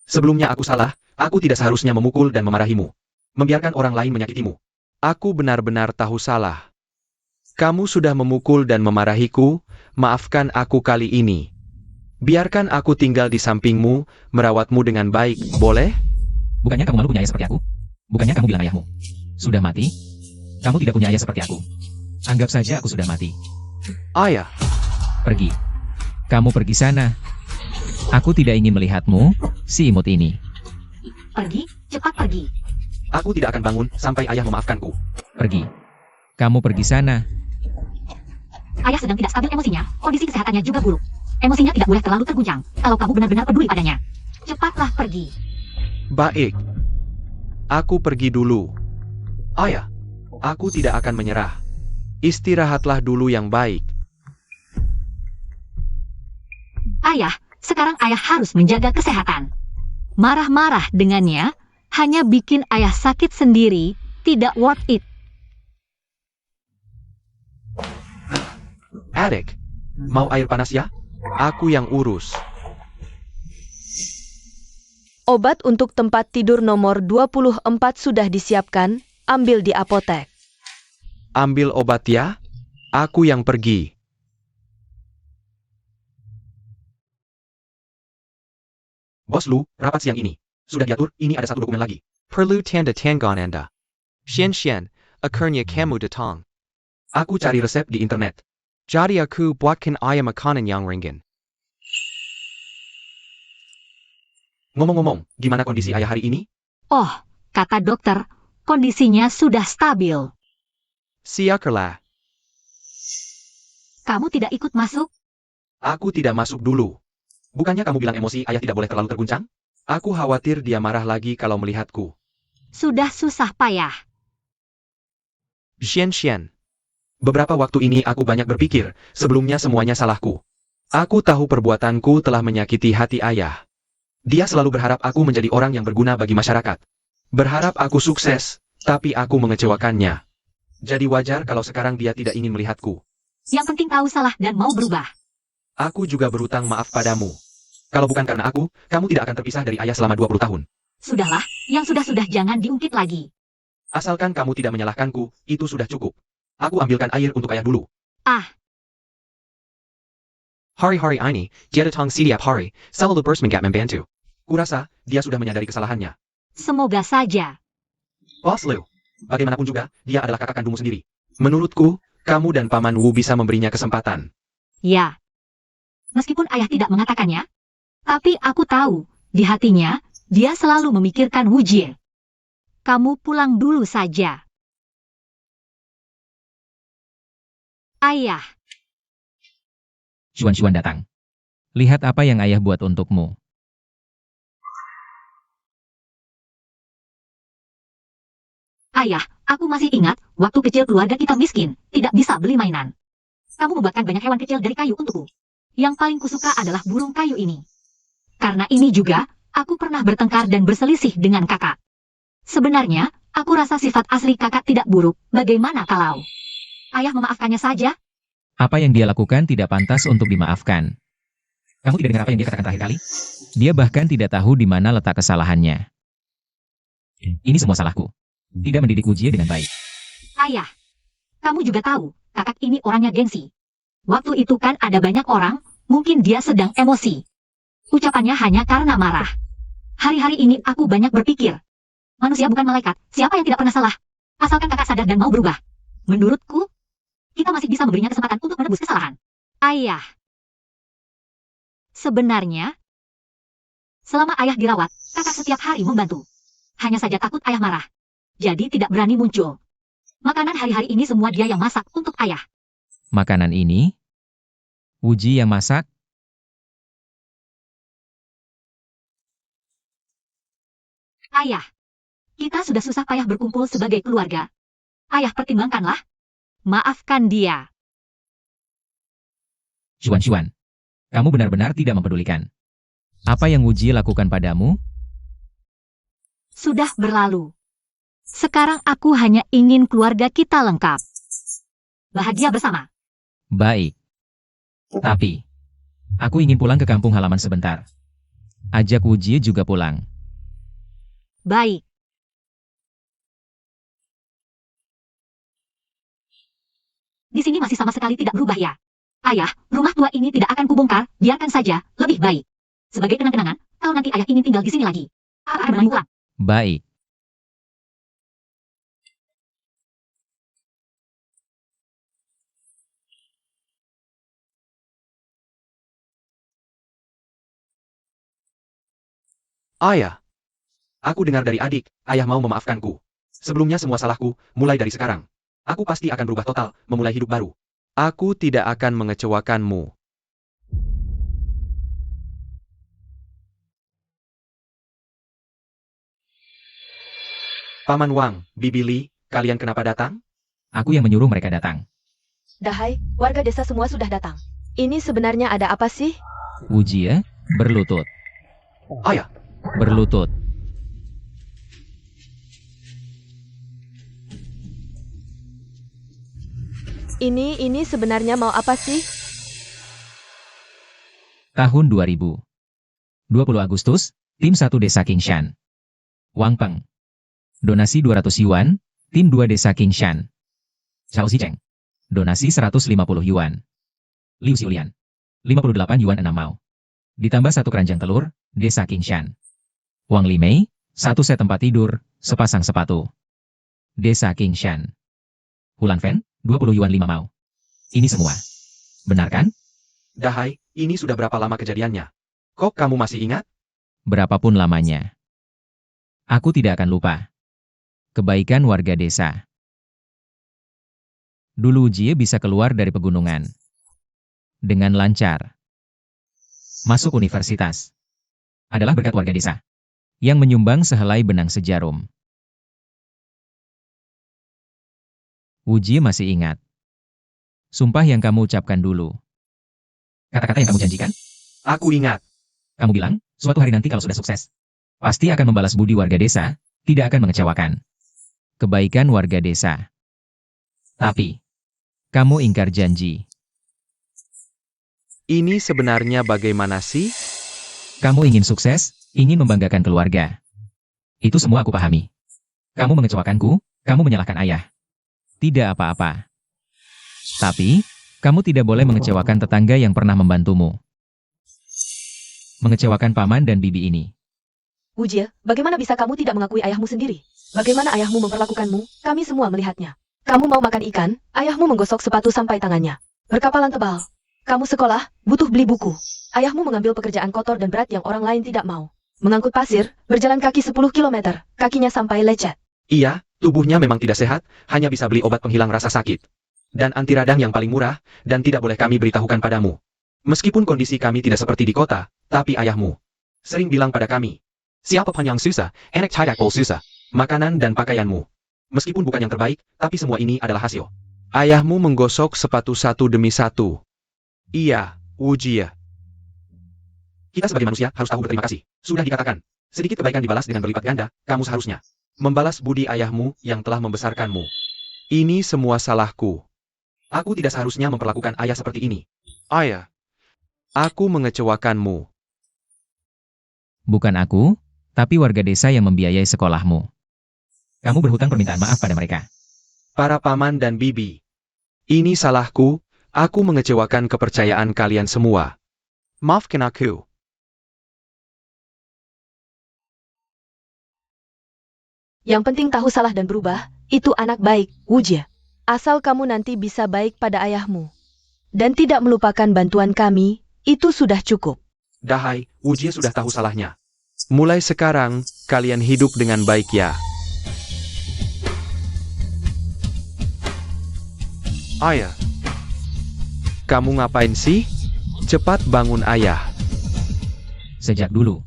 Sebelumnya aku salah, aku tidak seharusnya memukul dan memarahimu. Membiarkan orang lain menyakitimu. Aku benar-benar tahu salah. Kamu sudah memukul dan memarahiku, maafkan aku kali ini. Biarkan aku tinggal di sampingmu, merawatmu dengan baik, boleh? Bukannya kamu malu punya ayah seperti aku? Bukannya kamu bilang ayahmu sudah mati? Kamu tidak punya ayah seperti aku. Anggap saja aku sudah mati. Ayah. Pergi. Kamu pergi sana. Aku tidak ingin melihatmu, si imut ini. Pergi, cepat pergi. Aku tidak akan bangun sampai ayah memaafkanku. Pergi. Kamu pergi sana. Ayah sedang tidak stabil emosinya, kondisi kesehatannya juga buruk. Emosinya tidak boleh terlalu terguncang, kalau kamu benar-benar peduli padanya. Cepatlah pergi. Baik. Aku pergi dulu. Ayah, aku tidak akan menyerah. Istirahatlah dulu yang baik. Ayah, sekarang ayah harus menjaga kesehatan. Marah-marah dengannya, hanya bikin ayah sakit sendiri, tidak worth it. Adik, mau air panas ya? Aku yang urus. obat untuk tempat tidur nomor 24 sudah disiapkan, ambil di apotek. Ambil obat ya. Aku yang pergi. Bos Lu, rapat siang ini. Sudah diatur, ini ada satu dokumen lagi. Perlu tanda tangan Anda. Xian, akhirnya kamu datang. Aku cari resep di internet. Jadi aku buatkan ayam makanan yang ringan. Ngomong-ngomong, gimana kondisi ayah hari ini? Oh, kata dokter, kondisinya sudah stabil. Siakerlah. Kamu tidak ikut masuk? Aku tidak masuk dulu. Bukannya kamu bilang emosi ayah tidak boleh terlalu terguncang? Aku khawatir dia marah lagi kalau melihatku. Sudah susah payah. Xian. Beberapa waktu ini aku banyak berpikir, sebelumnya semuanya salahku. Aku tahu perbuatanku telah menyakiti hati ayah. Dia selalu berharap aku menjadi orang yang berguna bagi masyarakat. Berharap aku sukses, tapi aku mengecewakannya. Jadi wajar kalau sekarang dia tidak ingin melihatku. Yang penting tahu salah dan mau berubah. Aku juga berutang maaf padamu. Kalau bukan karena aku, kamu tidak akan terpisah dari ayah selama 20 tahun. Sudahlah, yang sudah-sudah jangan diungkit lagi. Asalkan kamu tidak menyalahkanku, itu sudah cukup. Aku ambilkan air untuk ayah dulu. Hari-hari ini, dia datang setiap hari, selalu bersama membantu. Kurasa, dia sudah menyadari kesalahannya. Semoga saja. Bos Liu, bagaimanapun juga, dia adalah kakak kandungmu sendiri. Menurutku, kamu dan Paman Wu bisa memberinya kesempatan. Ya. Meskipun ayah tidak mengatakannya, tapi aku tahu, di hatinya, dia selalu memikirkan Wu Jie. Kamu pulang dulu saja. Ayah. Xuan datang. Lihat apa yang ayah buat untukmu. Ayah, aku masih ingat, waktu kecil keluarga kita miskin, tidak bisa beli mainan. Kamu membuatkan banyak hewan kecil dari kayu untukku. Yang paling kusuka adalah burung kayu ini. Karena ini juga, aku pernah bertengkar dan berselisih dengan kakak. Sebenarnya, aku rasa sifat asli kakak tidak buruk, bagaimana kalau ayah memaafkannya saja? Apa yang dia lakukan tidak pantas untuk dimaafkan. Kamu tidak dengar apa yang dia katakan terakhir kali? Dia bahkan tidak tahu di mana letak kesalahannya. Ini semua salahku. Tidak mendidik Wu Jie dengan baik. Ayah, kamu juga tahu, kakak ini orangnya gengsi. Waktu itu kan ada banyak orang, mungkin dia sedang emosi. Ucapannya hanya karena marah. Hari-hari ini aku banyak berpikir. Manusia bukan malaikat, siapa yang tidak pernah salah? Asalkan kakak sadar dan mau berubah. Menurutku, kita masih bisa memberinya kesempatan untuk menebus kesalahan. Ayah. Sebenarnya, selama ayah dirawat, kakak setiap hari membantu. Hanya saja takut ayah marah. Jadi tidak berani muncul. Makanan hari-hari ini semua dia yang masak untuk ayah. Makanan ini? Wu Jie yang masak? Ayah, kita sudah susah payah berkumpul sebagai keluarga. Ayah pertimbangkanlah. Maafkan dia. Xuan, kamu benar-benar tidak mempedulikan. Apa yang Wu Jie lakukan padamu? Sudah berlalu. Sekarang aku hanya ingin keluarga kita lengkap. Bahagia bersama. Baik. Tapi, aku ingin pulang ke kampung halaman sebentar. Ajak Wu Jie juga pulang. Baik. Di sini masih sama sekali tidak berubah ya. Ayah, rumah tua ini tidak akan kubongkar, biarkan saja, lebih baik. Sebagai kenang-kenangan, kalau nanti ayah ingin tinggal di sini lagi, aku akan berani pulang. Baik. Ayah. Aku dengar dari adik, ayah mau memaafkanku. Sebelumnya semua salahku, mulai dari sekarang. Aku pasti akan berubah total, memulai hidup baru. Aku tidak akan mengecewakanmu. Paman Wang, Bibi Li, kalian kenapa datang? Aku yang menyuruh mereka datang. Dahai, warga desa semua sudah datang. Ini sebenarnya ada apa sih? Wu Jie, berlutut. Ayah, Berlutut. Ini sebenarnya mau apa sih? Tahun 2000. 20 Agustus, tim 1 Desa Kingshan. Wang Peng. Donasi 200 yuan, tim 2 Desa Kingshan. Chao Zicheng. Donasi 150 yuan. Liu Xiulian. 58 yuan 6 mao. Ditambah 1 keranjang telur, Desa Kingshan. Wang Limei, 1 set tempat tidur, sepasang sepatu. Desa Kingshan. Hulan Fen, 20 yuan 5 mao. Ini semua. Benar kan? Dahai, ini sudah berapa lama kejadiannya? Kok kamu masih ingat? Berapapun lamanya. Aku tidak akan lupa. Kebaikan warga desa. Dulu Jie bisa keluar dari pegunungan. Dengan lancar. Masuk universitas. Adalah berkat warga desa. Yang menyumbang sehelai benang sejarum. Wu Jie masih ingat. Sumpah yang kamu ucapkan dulu. Kata-kata yang kamu janjikan. Aku ingat. Kamu bilang, Suatu hari nanti kalau sudah sukses, pasti akan membalas budi warga desa, tidak akan mengecewakan kebaikan warga desa. Tapi, kamu ingkar janji. Ini sebenarnya bagaimana sih? Kamu ingin sukses, ingin membanggakan keluarga. Itu semua aku pahami. Kamu mengecewakanku, kamu menyalahkan ayah. Tidak apa-apa. Tapi, kamu tidak boleh mengecewakan tetangga yang pernah membantumu. Mengecewakan paman dan bibi ini. Wujie, bagaimana bisa kamu tidak mengakui ayahmu sendiri? Bagaimana ayahmu memperlakukanmu? Kami semua melihatnya. Kamu mau makan ikan, ayahmu menggosok sepatu sampai tangannya. Berkapalan tebal. Kamu sekolah, butuh beli buku. Ayahmu mengambil pekerjaan kotor dan berat yang orang lain tidak mau. Mengangkut pasir, berjalan kaki 10 km, kakinya sampai lecet. Iya, tubuhnya memang tidak sehat, hanya bisa beli obat penghilang rasa sakit. Dan anti radang yang paling murah, dan tidak boleh kami beritahukan padamu. Meskipun kondisi kami tidak seperti di kota, tapi ayahmu sering bilang pada kami, siapapun yang susah, enak cadak pol susah, makanan dan pakaianmu. Meskipun bukan yang terbaik, tapi semua ini adalah hasil. Ayahmu menggosok sepatu satu demi satu. Iya, Wujie. Kita sebagai manusia harus tahu berterima kasih. Sudah dikatakan, sedikit kebaikan dibalas dengan berlipat ganda, kamu seharusnya membalas budi ayahmu yang telah membesarkanmu. Ini semua salahku. Aku tidak seharusnya memperlakukan ayah seperti ini. Ayah, aku mengecewakanmu. Bukan aku, tapi warga desa yang membiayai sekolahmu. Kamu berhutang permintaan maaf pada mereka. Para paman dan bibi. Ini salahku, aku mengecewakan kepercayaan kalian semua. Maafkan aku. Yang penting tahu salah dan berubah, itu anak baik, Wujie. Asal kamu nanti bisa baik pada ayahmu. Dan tidak melupakan bantuan kami, itu sudah cukup. Dahai, Wujie sudah tahu salahnya. Mulai sekarang, kalian hidup dengan baik ya. Ayah. Kamu ngapain sih? Cepat bangun ayah. Sejak dulu,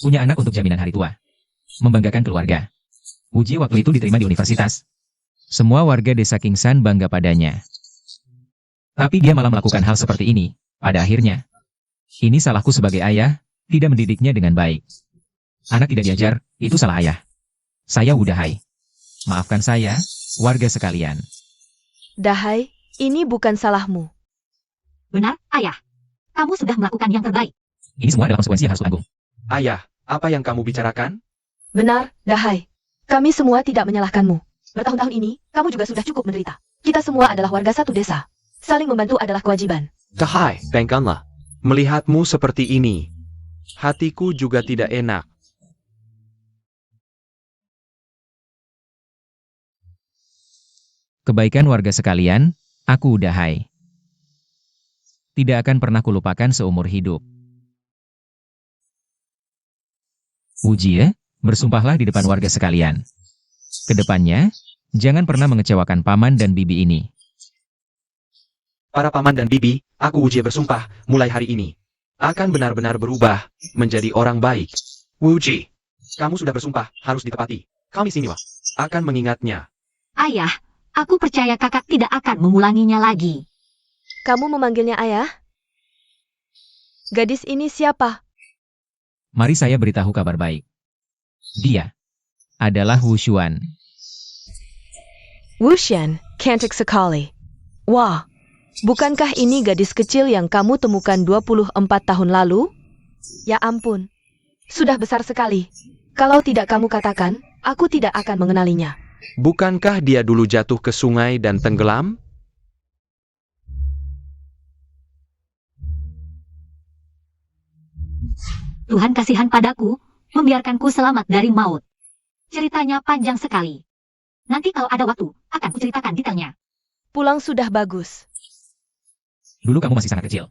punya anak untuk jaminan hari tua. Membanggakan keluarga. Wujie waktu itu diterima di universitas. Semua warga desa Kingsan bangga padanya. Tapi dia malah melakukan hal seperti ini, pada akhirnya. Ini salahku sebagai ayah, tidak mendidiknya dengan baik. Anak tidak diajar, itu salah ayah. Saya Wudahai. Maafkan saya, warga sekalian. Dahai, ini bukan salahmu. Benar, ayah. Kamu sudah melakukan yang terbaik. Ini semua adalah konsekuensi yang harus tanggung. Ayah, apa yang kamu bicarakan? Benar, Dahai. Kami semua tidak menyalahkanmu. Bertahun-tahun ini, kamu juga sudah cukup menderita. Kita semua adalah warga satu desa. Saling membantu adalah kewajiban. Dahai, bangkanlah. Melihatmu seperti ini, hatiku juga tidak enak. Kebaikan warga sekalian, aku Wudahai. Tidak akan pernah kulupakan seumur hidup. Wujie, bersumpahlah di depan warga sekalian. Kedepannya, jangan pernah mengecewakan paman dan bibi ini. Para paman dan bibi, aku Wujie bersumpah, mulai hari ini, akan benar-benar berubah, menjadi orang baik. Wujie, kamu sudah bersumpah, harus ditepati. Kami Siniwa akan mengingatnya. Ayah, aku percaya kakak tidak akan mengulanginya lagi. Kamu memanggilnya ayah? Gadis ini siapa? Mari saya beritahu kabar baik. Dia adalah Wu Xuan. Wuxian, cantik sekali. Wah, bukankah ini gadis kecil yang kamu temukan 24 tahun lalu? Ya ampun, sudah besar sekali. Kalau tidak kamu katakan, aku tidak akan mengenalinya. Bukankah dia dulu jatuh ke sungai dan tenggelam? Tuhan kasihan padaku, membiarkanku selamat dari maut. Ceritanya panjang sekali. Nanti kalau ada waktu, akan kuceritakan detailnya. Pulang sudah bagus. Dulu kamu masih sangat kecil.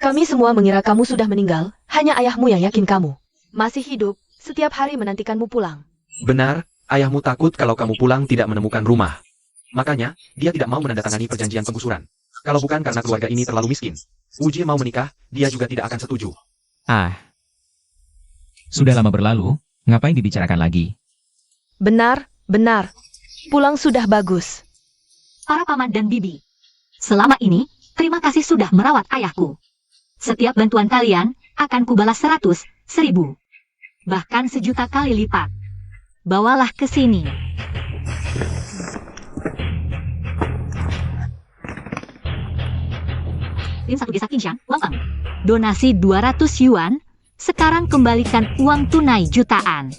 Kami semua mengira kamu sudah meninggal, hanya ayahmu yang yakin kamu masih hidup, setiap hari menantikanmu pulang. Benar, ayahmu takut kalau kamu pulang tidak menemukan rumah. Makanya, dia tidak mau menandatangani perjanjian penggusuran. Kalau bukan karena keluarga ini terlalu miskin, Wujie mau menikah, dia juga tidak akan setuju. Sudah lama berlalu, ngapain dibicarakan lagi? Benar, benar. Pulang sudah bagus. Para paman dan bibi, selama ini, terima kasih sudah merawat ayahku. Setiap bantuan kalian, akan kubalas 100, 1000. Bahkan 1.000.000 kali lipat. Bawalah ke sini. Tim 1 desa Qingshan, uang bank. Donasi 200 yuan, sekarang kembalikan uang tunai jutaan.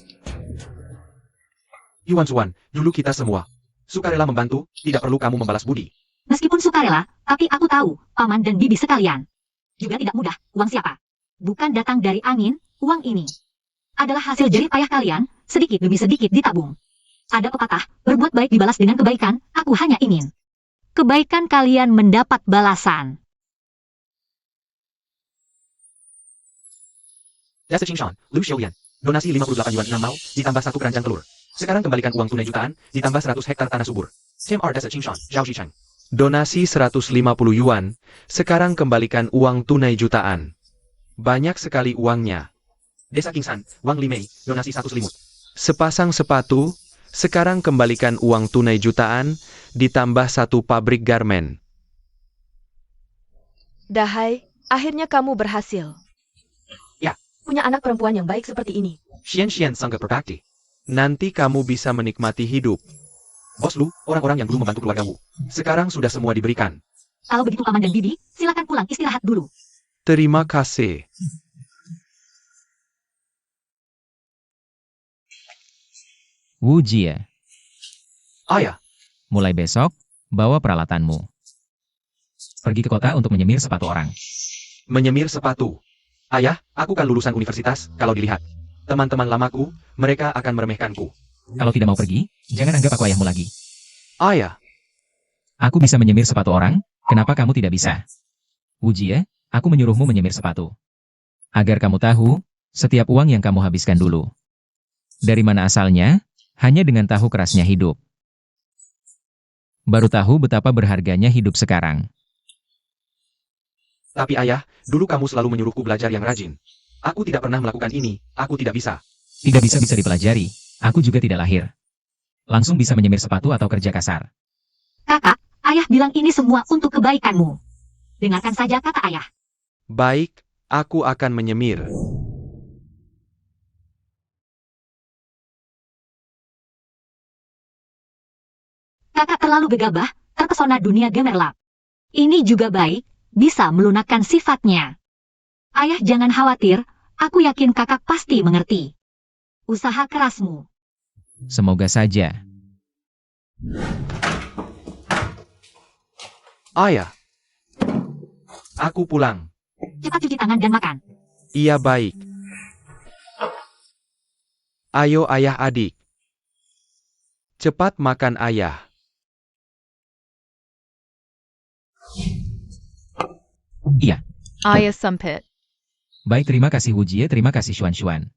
Yuan Suan, dulu kita semua sukarela membantu, tidak perlu kamu membalas budi. Meskipun sukarela, tapi aku tahu, paman dan bibi sekalian. Juga tidak mudah, uang siapa? Bukan datang dari angin, uang ini adalah hasil jerih payah kalian, sedikit demi sedikit ditabung. Ada pepatah, berbuat baik dibalas dengan kebaikan, aku hanya ingin kebaikan kalian mendapat balasan. Desa Qingshan, Lu Xiulian, donasi 58 yuan 6 mau, ditambah 1 keranjang telur. Sekarang kembalikan uang tunai jutaan, ditambah 100 hektar tanah subur. Tim R Desa Qingshan, Zhao Zhicheng. Donasi 150 yuan, sekarang kembalikan uang tunai jutaan. Banyak sekali uangnya. Desa Qingshan, Wang Limei, donasi 1 selimut. Sepasang sepatu, sekarang kembalikan uang tunai jutaan, ditambah 1 pabrik garmen. Dahai, akhirnya kamu berhasil. Ya. Punya anak perempuan yang baik seperti ini. Xian sangat berbakti. Nanti kamu bisa menikmati hidup. Bos Lu, orang-orang yang dulu membantu keluargamu, sekarang sudah semua diberikan. Kalau begitu paman dan bibi, silakan pulang istirahat dulu. Terima kasih. Wu Jie, Ayah, mulai besok, bawa peralatanmu. Pergi ke kota untuk menyemir sepatu orang. menyemir sepatu. Ayah, aku kan lulusan universitas, kalau dilihat teman-teman lamaku, mereka akan meremehkanku. Kalau tidak mau pergi, jangan anggap aku ayahmu lagi. Ayah, Aku bisa menyemir sepatu orang, kenapa kamu tidak bisa? Wu Jie, aku menyuruhmu menyemir sepatu. Agar kamu tahu, setiap uang yang kamu habiskan dulu. Dari mana asalnya? Hanya dengan tahu kerasnya hidup. Baru tahu betapa berharganya hidup sekarang. tapi ayah, dulu kamu selalu menyuruhku belajar yang rajin. Aku tidak pernah melakukan ini, aku tidak bisa. Tidak bisa dipelajari, aku juga tidak lahir. Langsung bisa menyemir sepatu atau kerja kasar. Kakak, ayah bilang ini semua untuk kebaikanmu. Dengarkan saja kata ayah. Baik, aku akan menyemir. Kakak terlalu gegabah, terpesona dunia gemerlap. Ini juga baik, bisa melunakkan sifatnya. Ayah jangan khawatir, aku yakin kakak pasti mengerti. Usaha kerasmu. Semoga saja. Ayah, aku pulang. Cepat cuci tangan dan makan. Iya baik. Ayo ayah adik. Cepat makan ayah. Iya. Ayah sempit. Baik, terima kasih Wu Jie, terima kasih Xuan.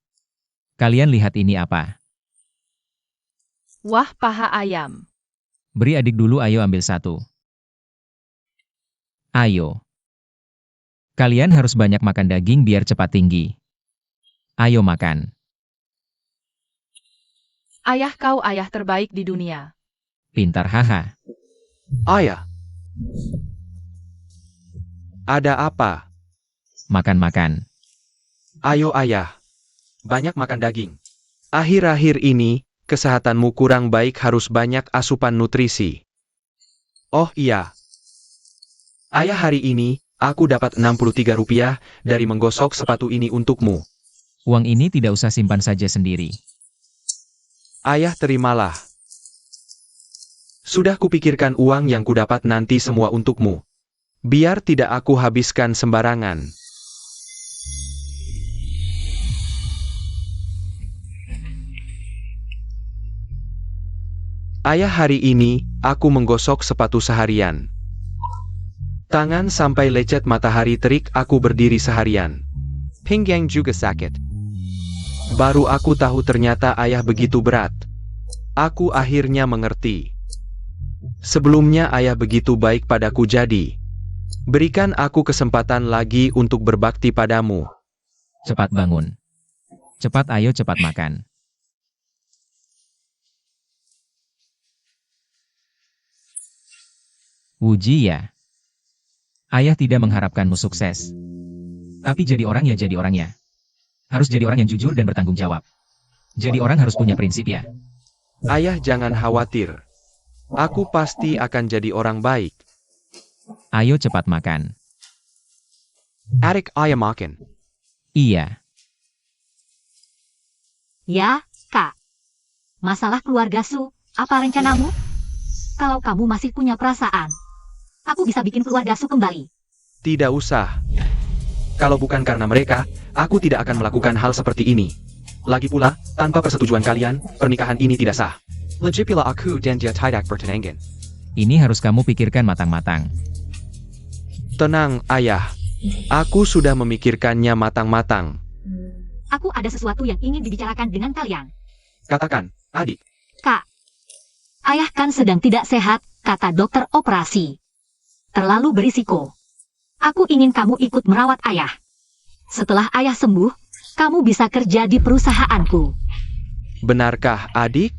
Kalian lihat ini apa? Wah, paha ayam. Beri adik dulu, ayo ambil satu. Ayo. Kalian harus banyak makan daging biar cepat tinggi. Ayo makan. Ayah kau ayah terbaik di dunia. Pintar, haha. Ayah. Ada apa? Makan-makan. Ayo ayah. Banyak makan daging. Akhir-akhir ini, kesehatanmu kurang baik, harus banyak asupan nutrisi. Oh iya. Ayah, hari ini, aku dapat 63 rupiah dari menggosok sepatu ini untukmu. Uang ini tidak usah simpan saja sendiri. Ayah, terimalah. Sudah kupikirkan uang yang kudapat nanti semua untukmu. Biar tidak aku habiskan sembarangan. Ayah, hari ini, aku menggosok sepatu seharian. Tangan sampai lecet, matahari terik, aku berdiri seharian. Pinggang juga sakit. Baru aku tahu ternyata ayah begitu berat. Aku akhirnya mengerti. Sebelumnya ayah begitu baik padaku, jadi berikan aku kesempatan lagi untuk berbakti padamu. Cepat bangun. Cepat, ayo cepat makan. Wu Jie ya. Ayah tidak mengharapkanmu sukses. Tapi jadi orang ya jadi orangnya. Harus jadi orang yang jujur dan bertanggung jawab. Jadi orang harus punya prinsip ya. Ayah jangan khawatir. Aku pasti akan jadi orang baik. Ayo cepat makan. Adik ayah makan. Iya. Ya, Kak. Masalah keluarga Su, apa rencanamu? Kalau kamu masih punya perasaan, aku bisa bikin keluarga Su kembali. Tidak usah. Kalau bukan karena mereka, aku tidak akan melakukan hal seperti ini. Lagi pula, tanpa persetujuan kalian, pernikahan ini tidak sah. Lagipula aku dan dia tidak bertunangan. Ini harus kamu pikirkan matang-matang. Tenang, ayah. Aku sudah memikirkannya matang-matang. Aku ada sesuatu yang ingin dibicarakan dengan kalian. Katakan, adik. Kak, ayah kan sedang tidak sehat, kata dokter operasi. Terlalu berisiko. Aku ingin kamu ikut merawat ayah. Setelah ayah sembuh, kamu bisa kerja di perusahaanku. Benarkah, adik?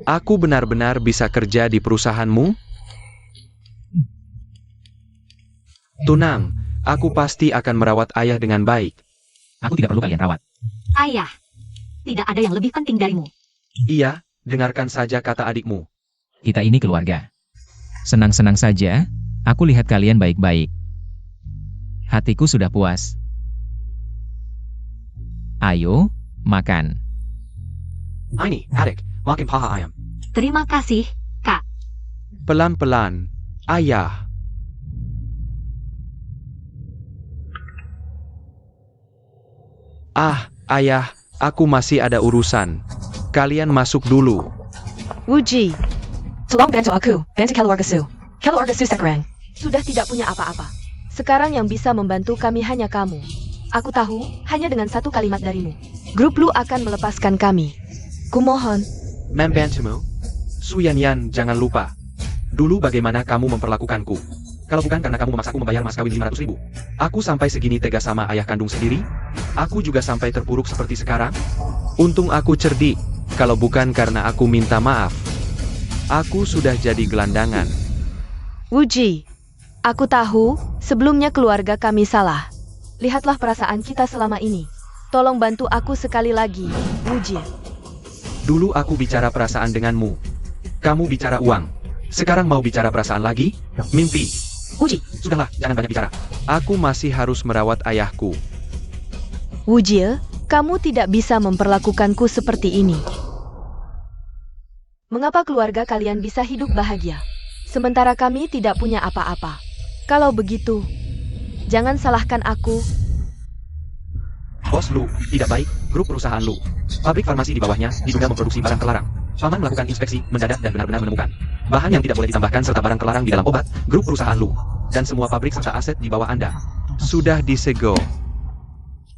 Aku benar-benar bisa kerja di perusahaanmu? Tunang, aku pasti akan merawat ayah dengan baik. Aku tidak perlu kalian rawat. Ayah, tidak ada yang lebih penting darimu. Iya, dengarkan saja kata adikmu. Kita ini keluarga. Senang-senang saja, aku lihat kalian baik-baik. Hatiku sudah puas. Ayo, makan. Ini, adik, makin paha ayam. Terima kasih, Kak. Pelan-pelan, ayah. Ayah, aku masih ada urusan. Kalian masuk dulu. Wuji, Tolong bantu aku, bantu keluarga Su. keluarga Su sekarang sudah tidak punya apa-apa. Sekarang yang bisa membantu kami hanya kamu. Aku tahu, hanya dengan satu kalimat darimu. Grup Lu akan melepaskan kami. Kumohon. Membantumu. Suyanyan, jangan lupa. Dulu bagaimana kamu memperlakukanku? Kalau bukan karena kamu memaksaku membayar mas kawin 500.000. Aku sampai segini tega sama ayah kandung sendiri. Aku juga sampai terpuruk seperti sekarang. Untung aku cerdik. Kalau bukan karena aku minta maaf, aku sudah jadi gelandangan. Wuji, aku tahu, sebelumnya keluarga kami salah. Lihatlah perasaan kita selama ini. Tolong bantu aku sekali lagi, Wuji. Dulu aku bicara perasaan denganmu. Kamu bicara uang. Sekarang mau bicara perasaan lagi? Mimpi. Wuji, Sudahlah, jangan banyak bicara. Aku masih harus merawat ayahku. Wuji, kamu tidak bisa memperlakukanku seperti ini. Mengapa keluarga kalian bisa hidup bahagia, sementara kami tidak punya apa-apa? Kalau begitu, jangan salahkan aku. Bos Lu, tidak baik, grup perusahaan Lu. Pabrik farmasi di bawahnya diduga memproduksi barang terlarang. Paman melakukan inspeksi, mendadak dan benar-benar menemukan bahan yang tidak boleh ditambahkan serta barang terlarang di dalam obat, grup perusahaan Lu. Dan semua pabrik serta aset di bawah Anda. Sudah disegel.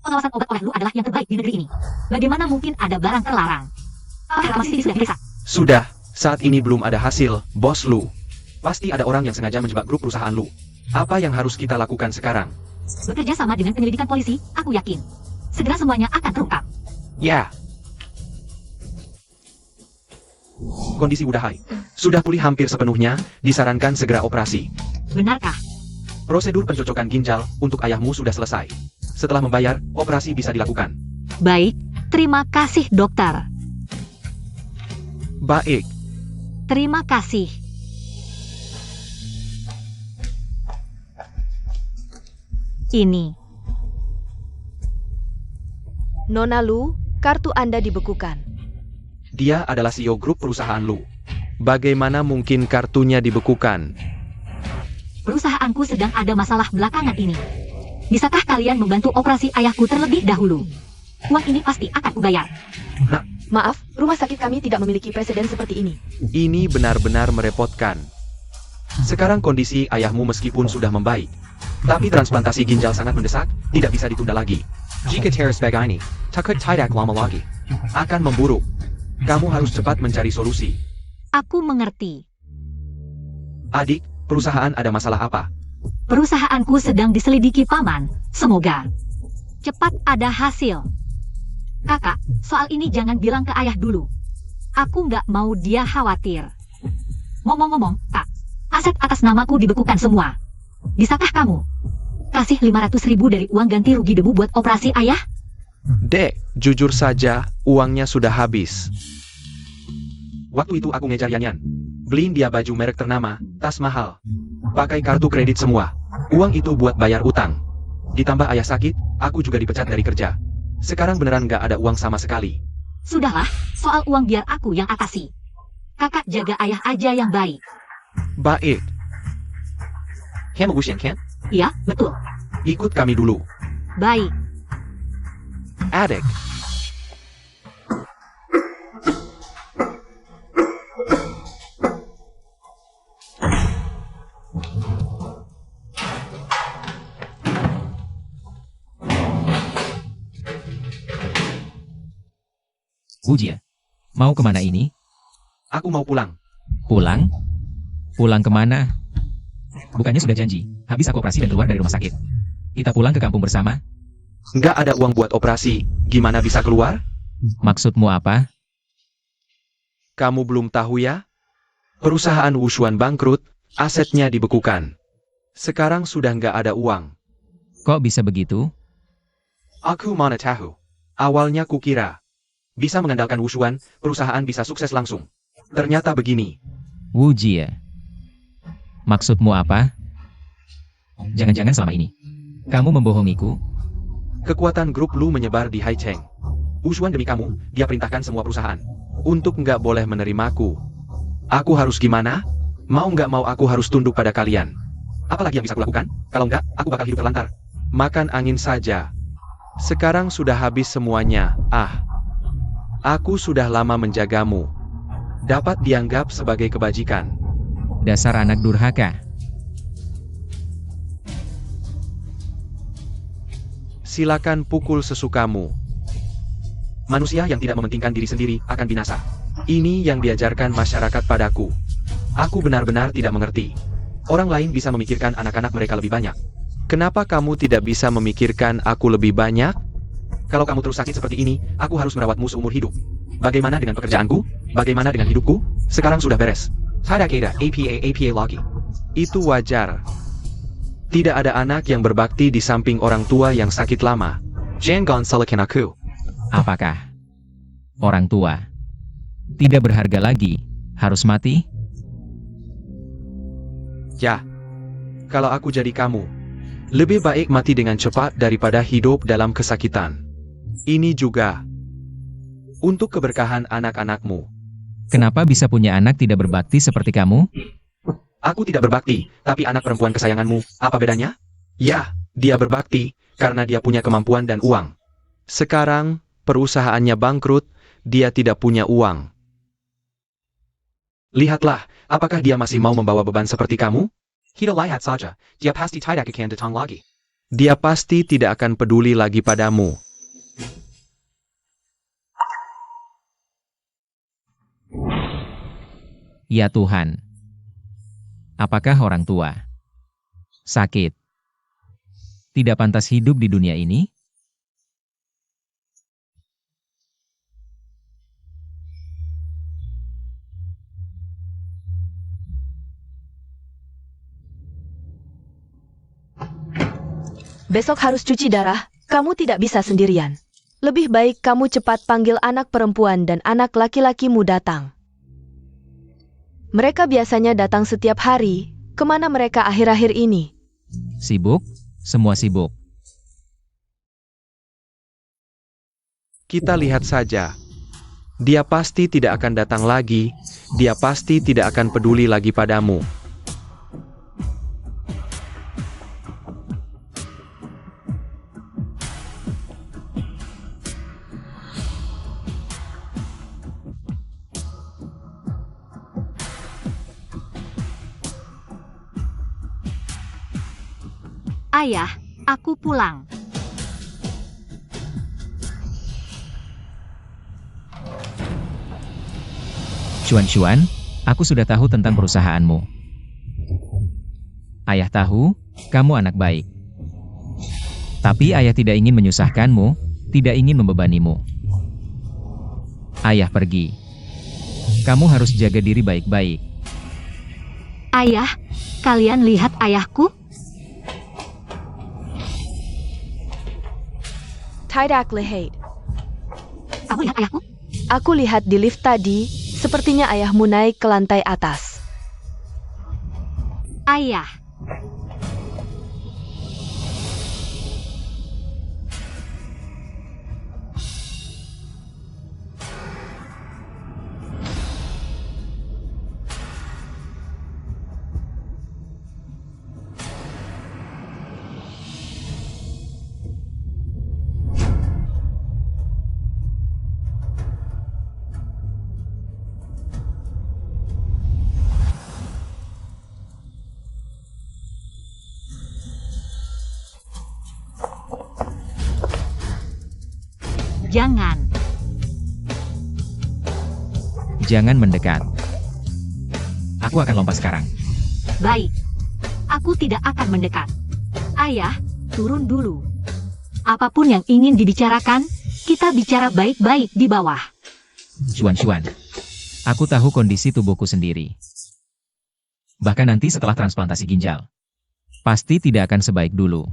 Pengawasan obat oleh Lu adalah yang terbaik di negeri ini. Bagaimana mungkin ada barang terlarang? Reklamasi sudah diperiksa. Sudah, saat ini belum ada hasil, Bos Lu. Pasti ada orang yang sengaja menjebak grup perusahaan Lu. Apa yang harus kita lakukan sekarang? Bekerja sama dengan penyelidikan polisi, aku yakin. Segera semuanya akan terungkap. Ya, Kondisi Udahai. sudah pulih hampir sepenuhnya, disarankan segera operasi. Benarkah? Prosedur pencocokan ginjal untuk ayahmu sudah selesai. Setelah membayar, operasi bisa dilakukan. Baik, terima kasih dokter. Baik, Terima kasih. Ini. Nona Lu, kartu Anda dibekukan. Dia adalah CEO grup perusahaan Lu. bagaimana mungkin kartunya dibekukan? Perusahaanku sedang ada masalah belakangan ini. Bisakah kalian membantu operasi ayahku terlebih dahulu? Uang ini pasti akan kubayar. Maaf, rumah sakit kami tidak memiliki presiden seperti ini. Ini benar-benar merepotkan. Sekarang kondisi ayahmu meskipun sudah membaik, tapi transplantasi ginjal sangat mendesak, tidak bisa ditunda lagi. Jika teras begini, takut tidak lama lagi. Akan memburuk. Kamu harus cepat mencari solusi. Aku mengerti. Adik, perusahaan ada masalah apa? Perusahaanku sedang diselidiki paman. Semoga cepat ada hasil. Kakak, soal ini jangan bilang ke ayah dulu. Aku nggak mau dia khawatir. Ngomong-ngomong, Kak, aset atas namaku dibekukan semua. Bisakah kamu kasih 500.000 dari uang ganti rugi debu buat operasi ayah? Dek, jujur saja, uangnya sudah habis. Waktu itu aku ngejar Yanyan. Beliin dia baju merek ternama, tas mahal. Pakai kartu kredit semua. Uang itu buat bayar utang. Ditambah ayah sakit, aku juga dipecat dari kerja. Sekarang beneran gak ada uang sama sekali. Sudahlah, soal uang biar aku yang atasi. Kakak jaga ayah aja yang baik. Baik. Kan? Ya, betul. Ikut kami dulu. Baik. Adik. Wujia, mau kemana ini? Aku mau pulang. Pulang? Pulang kemana? Bukannya sudah janji, habis aku operasi dan keluar dari rumah sakit. Kita pulang ke kampung bersama? Nggak ada uang buat operasi, gimana bisa keluar? Maksudmu apa? Kamu belum tahu ya? Perusahaan Wushuan bangkrut, asetnya dibekukan. Sekarang sudah nggak ada uang. Kok bisa begitu? Aku mana tahu. Awalnya kukira bisa mengandalkan Wushuan, perusahaan bisa sukses langsung. Ternyata begini. Wujia. Maksudmu apa? Jangan-jangan selama ini kamu membohongiku? Kekuatan grup Lu menyebar di Haicheng. Wushuan demi kamu, dia perintahkan semua perusahaan untuk nggak boleh menerimaku. Aku harus gimana? Mau nggak mau aku harus tunduk pada kalian. Apalagi yang bisa kulakukan? Kalau nggak, aku bakal hidup terlantar. Makan angin saja. Sekarang sudah habis semuanya. Aku sudah lama menjagamu. Dapat dianggap sebagai kebajikan. Dasar anak durhaka. Silakan pukul sesukamu. Manusia yang tidak mementingkan diri sendiri akan binasa. Ini yang diajarkan masyarakat padaku. Aku benar-benar tidak mengerti. Orang lain bisa memikirkan anak-anak mereka lebih banyak. Kenapa kamu tidak bisa memikirkan aku lebih banyak? Kalau kamu terus sakit seperti ini, aku harus merawatmu seumur hidup. Bagaimana dengan pekerjaanku? Bagaimana dengan hidupku? Sekarang sudah beres. APA lagi. Itu wajar. Tidak ada anak yang berbakti di samping orang tua yang sakit lama. Jangan salahkan aku. Apakah orang tua tidak berharga lagi, harus mati? Ya. Kalau aku jadi kamu, lebih baik mati dengan cepat daripada hidup dalam kesakitan. Ini juga untuk keberkahan anak-anakmu. Kenapa bisa punya anak tidak berbakti seperti kamu? Aku tidak berbakti, tapi anak perempuan kesayanganmu, apa bedanya? Ya, dia berbakti, karena dia punya kemampuan dan uang. Sekarang, perusahaannya bangkrut, dia tidak punya uang. Lihatlah, apakah dia masih mau membawa beban seperti kamu? Lihat saja, dia pasti tidak akan datang lagi. Dia pasti tidak akan peduli lagi padamu. Ya Tuhan. Apakah orang tua sakit tidak pantas hidup di dunia ini? Besok harus cuci darah, kamu tidak bisa sendirian. Lebih baik kamu cepat panggil anak perempuan dan anak laki-lakimu datang. Mereka biasanya datang setiap hari, kemana mereka akhir-akhir ini? Sibuk? Semua sibuk. Kita lihat saja. Dia pasti tidak akan datang lagi, dia pasti tidak akan peduli lagi padamu. Ayah, aku pulang. Xuan, aku sudah tahu tentang perusahaanmu. Ayah tahu, kamu anak baik. Tapi ayah tidak ingin menyusahkanmu, tidak ingin membebanimu. Ayah pergi. Kamu harus jaga diri baik-baik. Ayah, kalian lihat ayahku? Tidak lihat. Kamu lihat ayahku? Aku lihat di lift tadi, sepertinya ayahmu naik ke lantai atas. Ayah. Jangan. Jangan mendekat. Aku akan lompat sekarang. Baik. Aku tidak akan mendekat. Ayah, turun dulu. Apapun yang ingin dibicarakan, kita bicara baik-baik di bawah. Xuan, aku tahu kondisi tubuhku sendiri. Bahkan nanti setelah transplantasi ginjal. Pasti tidak akan sebaik dulu.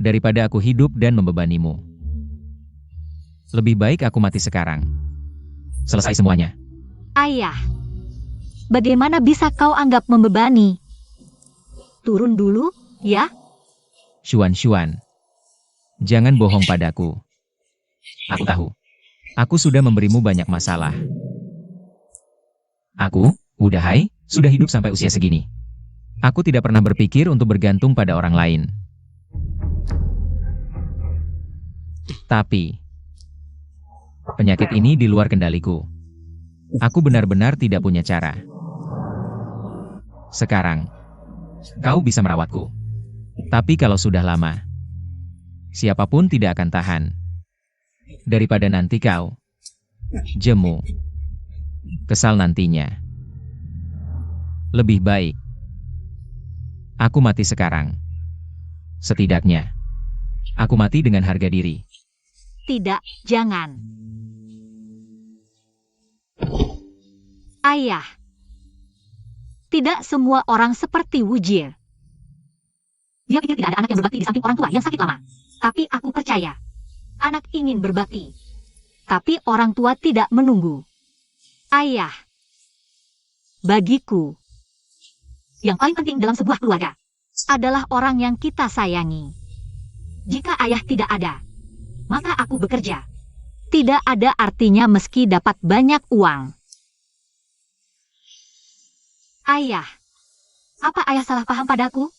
Daripada aku hidup dan membebanimu. Lebih baik aku mati sekarang. Selesai semuanya. Ayah, bagaimana bisa kau anggap membebani? Turun dulu, ya? Xuan, jangan bohong padaku. Aku tahu. Aku sudah memberimu banyak masalah. Aku, Wudahai, sudah hidup sampai usia segini. Aku tidak pernah berpikir untuk bergantung pada orang lain. Tapi, penyakit ini di luar kendaliku. Aku benar-benar tidak punya cara. Sekarang, kau bisa merawatku. Tapi kalau sudah lama, siapapun tidak akan tahan. Daripada nanti kau jemu, kesal nantinya. Lebih baik aku mati sekarang. Setidaknya, aku mati dengan harga diri. Tidak, jangan. Ayah, tidak semua orang seperti Wujir. Dia pikir tidak ada anak yang berbakti di samping orang tua yang sakit lama. Tapi aku percaya, anak ingin berbakti. Tapi orang tua tidak menunggu. Ayah, bagiku, yang paling penting dalam sebuah keluarga adalah orang yang kita sayangi. Jika ayah tidak ada, maka aku bekerja. Tidak ada artinya meski dapat banyak uang. Ayah, apa ayah salah paham padaku?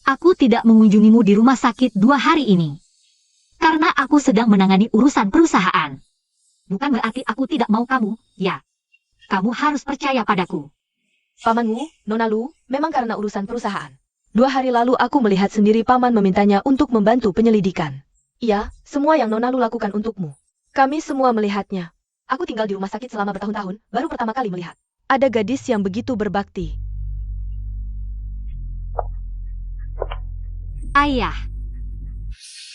Aku tidak mengunjungimu di rumah sakit 2 hari ini. Karena aku sedang menangani urusan perusahaan. Bukan berarti aku tidak mau kamu, ya. Kamu harus percaya padaku. Pamanmu, Nona Lu, memang karena urusan perusahaan. 2 hari lalu aku melihat sendiri paman memintanya untuk membantu penyelidikan. Iya, semua yang Nona Lu lakukan untukmu. Kami semua melihatnya. Aku tinggal di rumah sakit selama bertahun-tahun, baru pertama kali melihat. Ada gadis yang begitu berbakti. Ayah.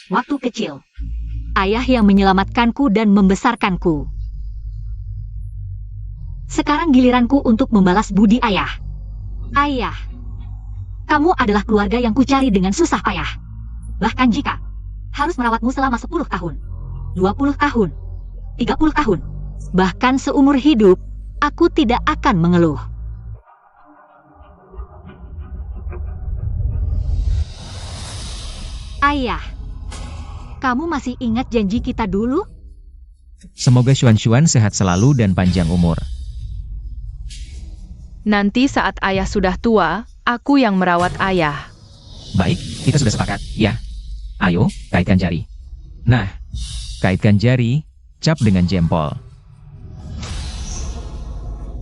Waktu kecil, ayah yang menyelamatkanku dan membesarkanku. Sekarang giliranku untuk membalas budi ayah. Ayah, kamu adalah keluarga yang kucari dengan susah payah. Bahkan jika harus merawatmu selama 10 tahun, 20 tahun, 30 tahun, bahkan seumur hidup, aku tidak akan mengeluh. Ayah, kamu masih ingat janji kita dulu? Semoga Xuan sehat selalu dan panjang umur. Nanti saat ayah sudah tua, aku yang merawat ayah. Baik, kita sudah sepakat, ya. Ayo, kaitkan jari. Nah, kaitkan jari, cap dengan jempol.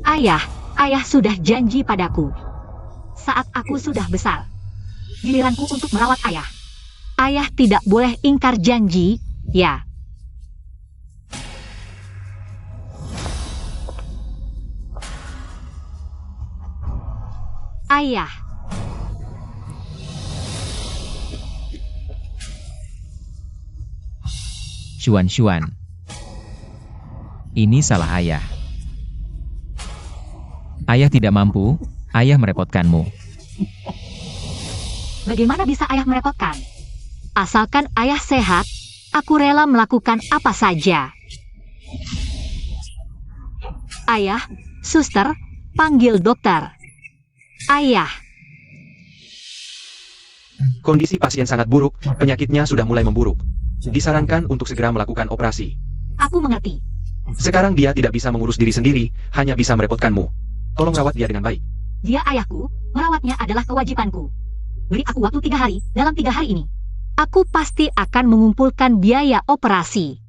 Ayah sudah janji padaku. Saat aku sudah besar, giliranku untuk merawat ayah. Ayah tidak boleh ingkar janji, ya. Ayah. Xuan, ini salah ayah. Ayah tidak mampu, ayah merepotkanmu. Bagaimana bisa ayah merepotkan? Asalkan ayah sehat, aku rela melakukan apa saja. Ayah, suster, panggil dokter. Ayah, Kondisi pasien sangat buruk, penyakitnya sudah mulai memburuk. Disarankan untuk segera melakukan operasi. aku mengerti. Sekarang dia tidak bisa mengurus diri sendiri, hanya bisa merepotkanmu. Tolong rawat dia dengan baik. Dia ayahku, merawatnya adalah kewajibanku. Beri aku waktu 3 hari, dalam 3 hari ini. Aku pasti akan mengumpulkan biaya operasi.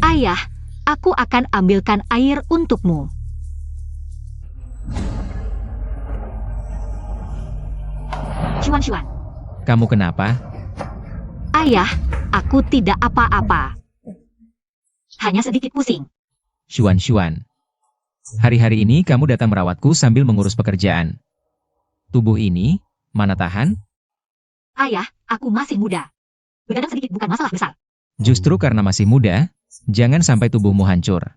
Ayah, aku akan ambilkan air untukmu. Xuan. Kamu kenapa? Ayah, aku tidak apa-apa. Hanya sedikit pusing. Xuan. Hari-hari ini kamu datang merawatku sambil mengurus pekerjaan. Tubuh ini, mana tahan? Ayah, aku masih muda. Begadang sedikit bukan masalah besar. Justru karena masih muda, jangan sampai tubuhmu hancur.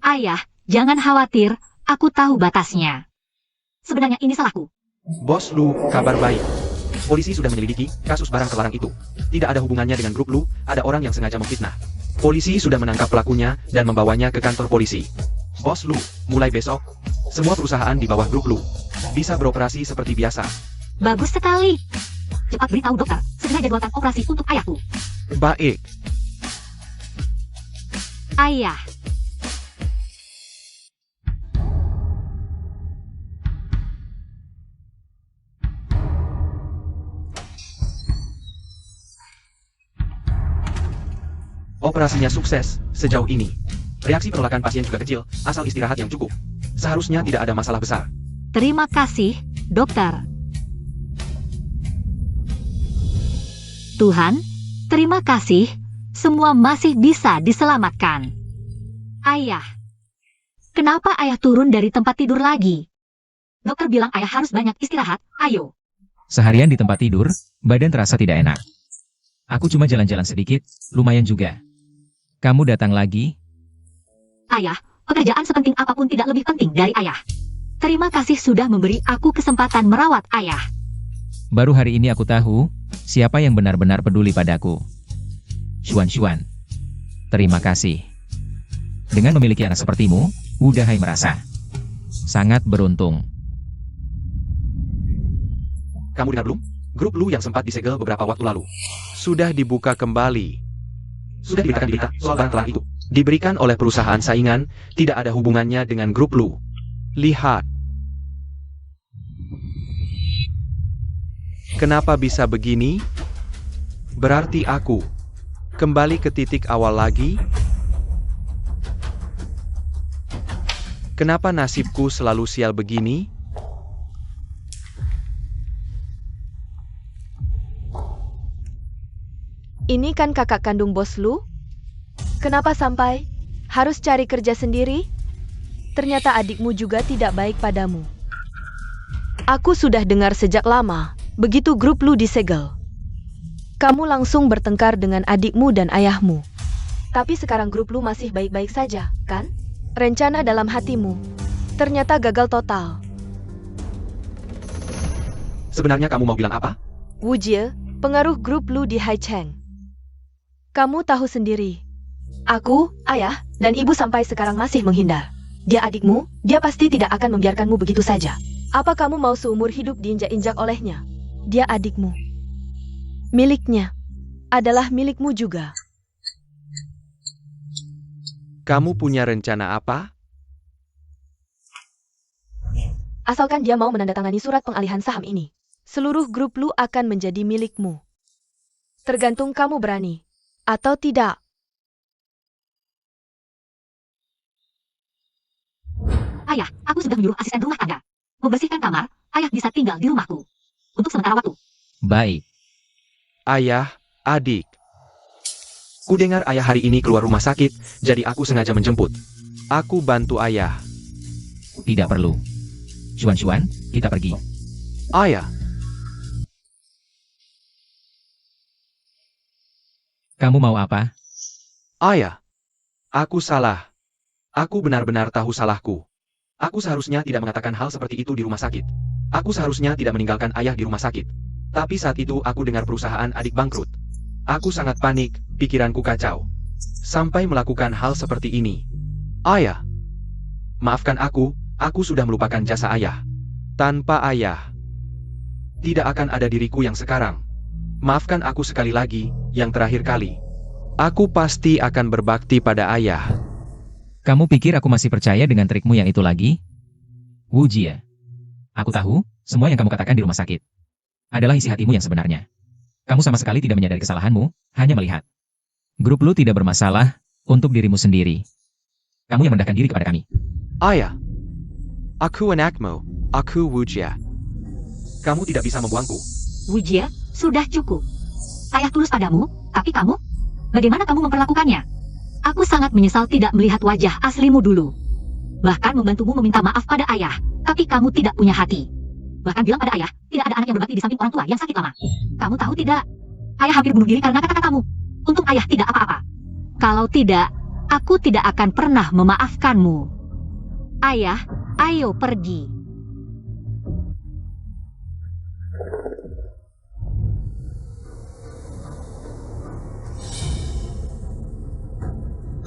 Ayah, jangan khawatir, aku tahu batasnya. Sebenarnya ini salahku. Bos Lu, kabar baik. Polisi sudah menyelidiki kasus barang terlarang itu. Tidak ada hubungannya dengan grup Lu, ada orang yang sengaja memfitnah. Polisi sudah menangkap pelakunya dan membawanya ke kantor polisi. Bos Lu, mulai besok, semua perusahaan di bawah grup Lu bisa beroperasi seperti biasa. Bagus sekali. Cepat beritahu dokter, segera jadwalkan operasi untuk ayahku. Baik. Ayah. Operasinya sukses sejauh ini. Reaksi penolakan pasien juga kecil, asal istirahat yang cukup. Seharusnya tidak ada masalah besar. Terima kasih, dokter. Tuhan, terima kasih. Semua masih bisa diselamatkan. Ayah. Kenapa ayah turun dari tempat tidur lagi? Dokter bilang ayah harus banyak istirahat. Ayo. Seharian di tempat tidur, badan terasa tidak enak. Aku cuma jalan-jalan sedikit, lumayan juga. Kamu datang lagi? Ayah, pekerjaan sepenting apapun tidak lebih penting dari ayah. Terima kasih sudah memberi aku kesempatan merawat ayah. Baru hari ini aku tahu, siapa yang benar-benar peduli padaku. Xuan. Terima kasih. Dengan memiliki anak sepertimu, Wu Dahai merasa sangat beruntung. Kamu dengar belum? Grup Lu yang sempat disegel beberapa waktu lalu sudah dibuka kembali. Sudah diberitakan di berita soal barang terlarang itu. Diberikan oleh perusahaan saingan, tidak ada hubungannya dengan grup Lu. Lihat. Kenapa bisa begini? Berarti aku kembali ke titik awal lagi? Kenapa nasibku selalu sial begini? Ini kan kakak kandung bos Lu? Kenapa sampai harus cari kerja sendiri? Ternyata adikmu juga tidak baik padamu. Aku sudah dengar sejak lama, begitu grup Lu disegel. Kamu langsung bertengkar dengan adikmu dan ayahmu. Tapi sekarang grup Lu masih baik-baik saja, kan? Rencana dalam hatimu ternyata gagal total. Sebenarnya kamu mau bilang apa? Wu Jie, pengaruh grup Lu di Haicheng. Kamu tahu sendiri. Aku, ayah, dan ibu sampai sekarang masih menghindar. Dia adikmu, dia pasti tidak akan membiarkanmu begitu saja. Apa kamu mau seumur hidup diinjak-injak olehnya? Dia adikmu. Miliknya. Adalah milikmu juga. Kamu punya rencana apa? Asalkan dia mau menandatangani surat pengalihan saham ini, seluruh grup Lu akan menjadi milikmu. Tergantung kamu berani atau tidak. Ayah, aku sudah menyuruh asisten rumah tangga membersihkan kamar. Ayah bisa tinggal di rumahku untuk sementara waktu. Baik. Ayah, adik. Ku dengar ayah hari ini keluar rumah sakit, jadi aku sengaja menjemput. Aku bantu ayah. Tidak perlu. Xuan, kita pergi. Ayah, Kamu mau apa? ayah. Aku salah. Aku benar-benar tahu salahku. Aku seharusnya tidak mengatakan hal seperti itu di rumah sakit. Aku seharusnya tidak meninggalkan ayah di rumah sakit. Tapi saat itu aku dengar perusahaan adik bangkrut. Aku sangat panik, pikiranku kacau. Sampai melakukan hal seperti ini. Ayah, maafkan aku sudah melupakan jasa ayah. Tanpa ayah, tidak akan ada diriku yang sekarang. Maafkan aku sekali lagi, yang terakhir kali. Aku pasti akan berbakti pada ayah. Kamu pikir aku masih percaya dengan trikmu yang itu lagi? Wu Jie. Aku tahu, semua yang kamu katakan di rumah sakit adalah isi hatimu yang sebenarnya. Kamu sama sekali tidak menyadari kesalahanmu, hanya melihat. Grup lu tidak bermasalah, untuk dirimu sendiri. Kamu yang mendekatkan diri kepada kami. Ayah, aku anakmu, aku Wu Jie. Kamu tidak bisa membuangku. Wu Jie, sudah cukup. Ayah tulus padamu, tapi kamu? Bagaimana kamu memperlakukannya? Aku sangat menyesal tidak melihat wajah aslimu dulu. Bahkan membantumu meminta maaf pada ayah, tapi kamu tidak punya hati. Bahkan bilang pada ayah, tidak ada anak yang berbakti di samping orang tua yang sakit lama. Kamu tahu tidak? Ayah hampir bunuh diri karena kata-kata kamu. Untung ayah tidak apa-apa. Kalau tidak, aku tidak akan pernah memaafkanmu. Ayah, ayo pergi.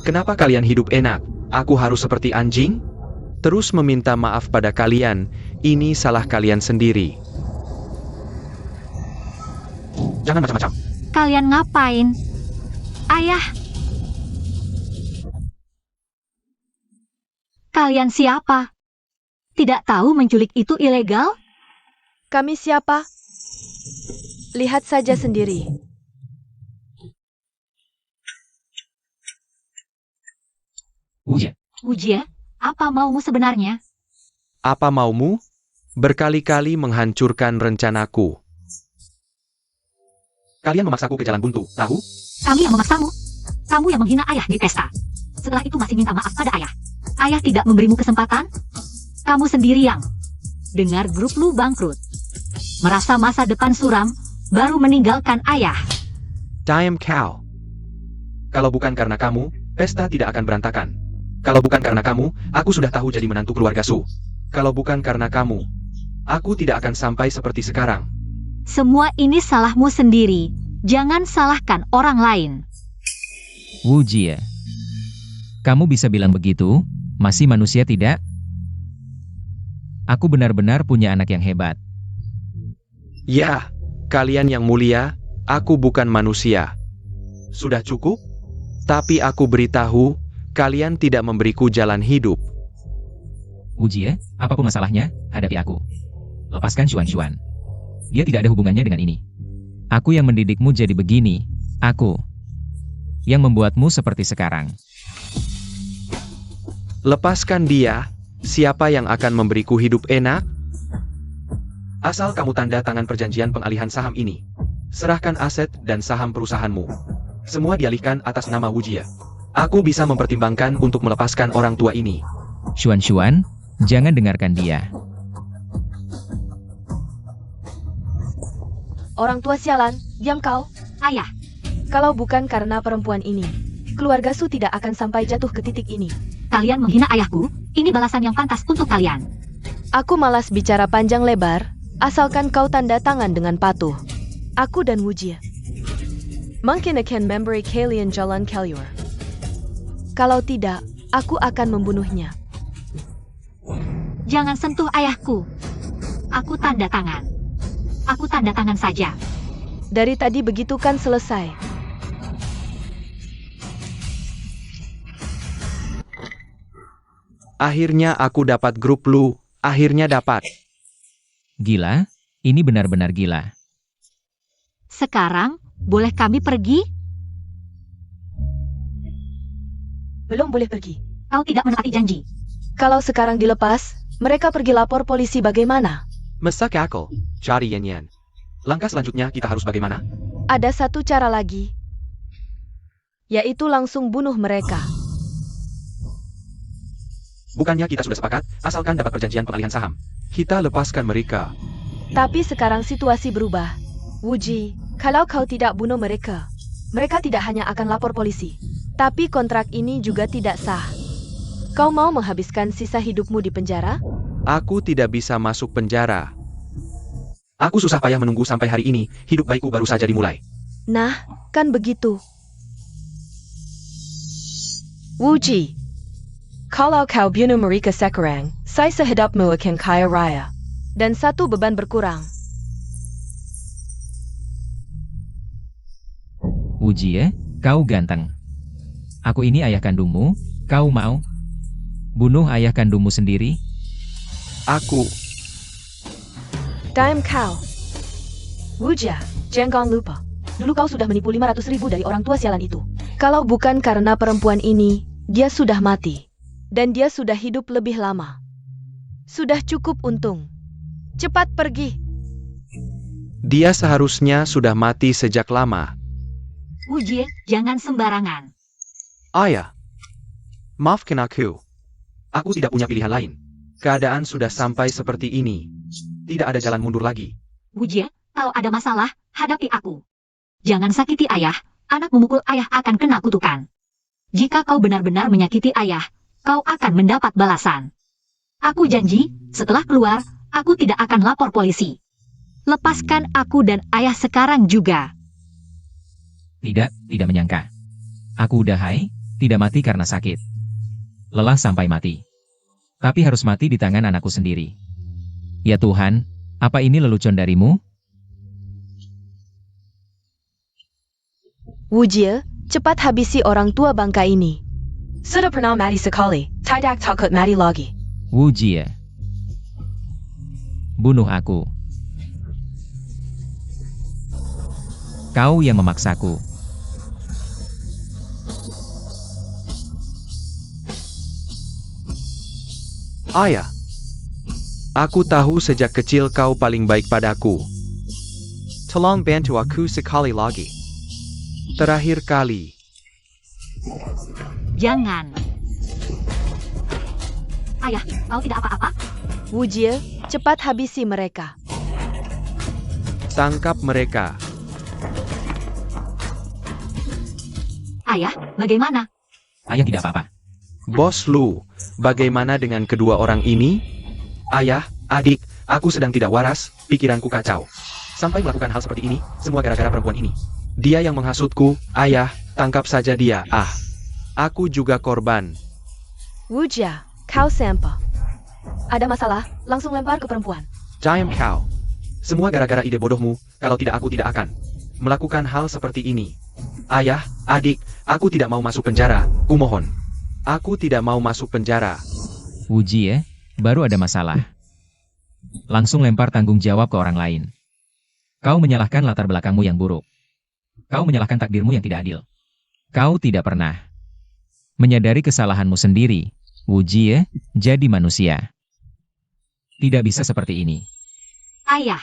Kenapa kalian hidup enak? Aku harus seperti anjing? Terus meminta maaf pada kalian, ini salah kalian sendiri. Jangan macam-macam. Kalian ngapain? Ayah. Kalian siapa? Tidak tahu menculik itu ilegal? Kami siapa? Lihat saja sendiri. Wu Jie. Wu Jie, apa maumu sebenarnya? Apa maumu? Berkali-kali menghancurkan rencanaku. Kalian memaksaku ke jalan buntu, tahu? Kami yang memaksamu. Kamu yang menghina ayah di pesta. Setelah itu masih minta maaf pada ayah. Ayah tidak memberimu kesempatan? Kamu sendiri yang dengar grup lu bangkrut. Merasa masa depan suram, baru meninggalkan ayah. Diam kau. Kalau bukan karena kamu, pesta tidak akan berantakan. Kalau bukan karena kamu, aku sudah tahu jadi menantu keluarga Su. Kalau bukan karena kamu, aku tidak akan sampai seperti sekarang. Semua ini salahmu sendiri. Jangan salahkan orang lain. Wu Jie. Kamu bisa bilang begitu, masih manusia tidak? Aku benar-benar punya anak yang hebat. Ya, kalian yang mulia, aku bukan manusia. Sudah cukup? Tapi aku beritahu, kalian tidak memberiku jalan hidup. Wu Jie, apapun masalahnya, hadapi aku. Lepaskan Xuan. Dia tidak ada hubungannya dengan ini. Aku yang mendidikmu jadi begini. Aku yang membuatmu seperti sekarang. Lepaskan dia, siapa yang akan memberiku hidup enak? Asal kamu tanda tangan perjanjian pengalihan saham ini. Serahkan aset dan saham perusahaanmu. Semua dialihkan atas nama Wu Jie. Aku bisa mempertimbangkan untuk melepaskan orang tua ini. Xuan, jangan dengarkan dia. Orang tua sialan, diam kau. Ayah, Kalau bukan karena perempuan ini, keluarga Su tidak akan sampai jatuh ke titik ini. kalian menghina ayahku. Ini balasan yang pantas untuk kalian. Aku malas bicara panjang lebar, asalkan kau tanda tangan dengan patuh. Aku dan Wu Jie. Mungkin akan memberi kalian jalan keluar. Kalau tidak, aku akan membunuhnya. Jangan sentuh ayahku. Aku tanda tangan. Aku tanda tangan saja. Dari tadi begitu kan selesai. Akhirnya aku dapat grup lu. Akhirnya dapat. Gila, ini benar-benar gila. Sekarang, boleh kami pergi? Belum boleh pergi. Kau tidak menepati janji. Kalau sekarang dilepas, mereka pergi lapor polisi bagaimana? Masak akal, cari Yan. Langkah selanjutnya kita harus bagaimana? Ada satu cara lagi. yaitu langsung bunuh mereka. Bukannya kita sudah sepakat, asalkan dapat perjanjian pengalihan saham. Kita lepaskan mereka. Tapi sekarang situasi berubah. Wuji, kalau kau tidak bunuh mereka, mereka tidak hanya akan lapor polisi, tapi kontrak ini juga tidak sah. Kau mau menghabiskan sisa hidupmu di penjara? Aku tidak bisa masuk penjara. Aku susah payah menunggu sampai hari ini, hidup baikku baru saja dimulai. Nah, kan begitu. Wuji, kalau kau bunuh mereka sekarang, sisa hidupmu akan kaya raya. Dan satu beban berkurang. Wuji, kau ganteng. Aku ini ayah kandungmu, kau mau bunuh ayah kandungmu sendiri? Aku. Diam kau. Wuja, jangan lupa. Dulu kau sudah menipu 500.000 dari orang tua sialan itu. Kalau bukan karena perempuan ini, dia sudah mati. Dan dia sudah hidup lebih lama. Sudah cukup untung. Cepat pergi. Dia seharusnya sudah mati sejak lama. Wuji, jangan sembarangan. Ayah. Maafkan aku. Aku tidak punya pilihan lain. Keadaan sudah sampai seperti ini. Tidak ada jalan mundur lagi. Wuji, kalau ada masalah, hadapi aku. Jangan sakiti ayah, anak memukul ayah akan kena kutukan. Jika kau benar-benar menyakiti ayah, kau akan mendapat balasan. Aku janji, setelah keluar, aku tidak akan lapor polisi. Lepaskan aku dan ayah sekarang juga. Tidak menyangka. Aku udah tidak mati karena sakit. Lelah sampai mati. Tapi harus mati di tangan anakku sendiri. Ya Tuhan, apa ini lelucon darimu? Wujie, cepat habisi orang tua bangka ini. Sudah pernah mati sekali, tidak takut mati lagi. Wuji, bunuh aku. Kau yang memaksaku. Ayah. Aku tahu sejak kecil kau paling baik padaku. Tolong bantu aku sekali lagi. Terakhir kali. Jangan. Ayah, kau tidak apa-apa? Wujie, cepat habisi mereka. Tangkap mereka. Ayah, bagaimana? Ayah tidak apa-apa. Bos Lu, bagaimana dengan kedua orang ini? Ayah, adik, aku sedang tidak waras, pikiranku kacau. Sampai melakukan hal seperti ini, semua gara-gara perempuan ini. Dia yang menghasutku, ayah, tangkap saja dia. Aku juga korban. Wujia, kau sampah. Ada masalah, langsung lempar ke perempuan. Diam kau. Semua gara-gara ide bodohmu, kalau tidak aku tidak akan melakukan hal seperti ini. Ayah, adik, aku tidak mau masuk penjara, kumohon. Aku tidak mau masuk penjara. Wuji, baru ada masalah. Langsung lempar tanggung jawab ke orang lain. Kau menyalahkan latar belakangmu yang buruk. Kau menyalahkan takdirmu yang tidak adil. Kau tidak pernah menyadari kesalahanmu sendiri. Wuji, jadi manusia. Tidak bisa seperti ini. Ayah,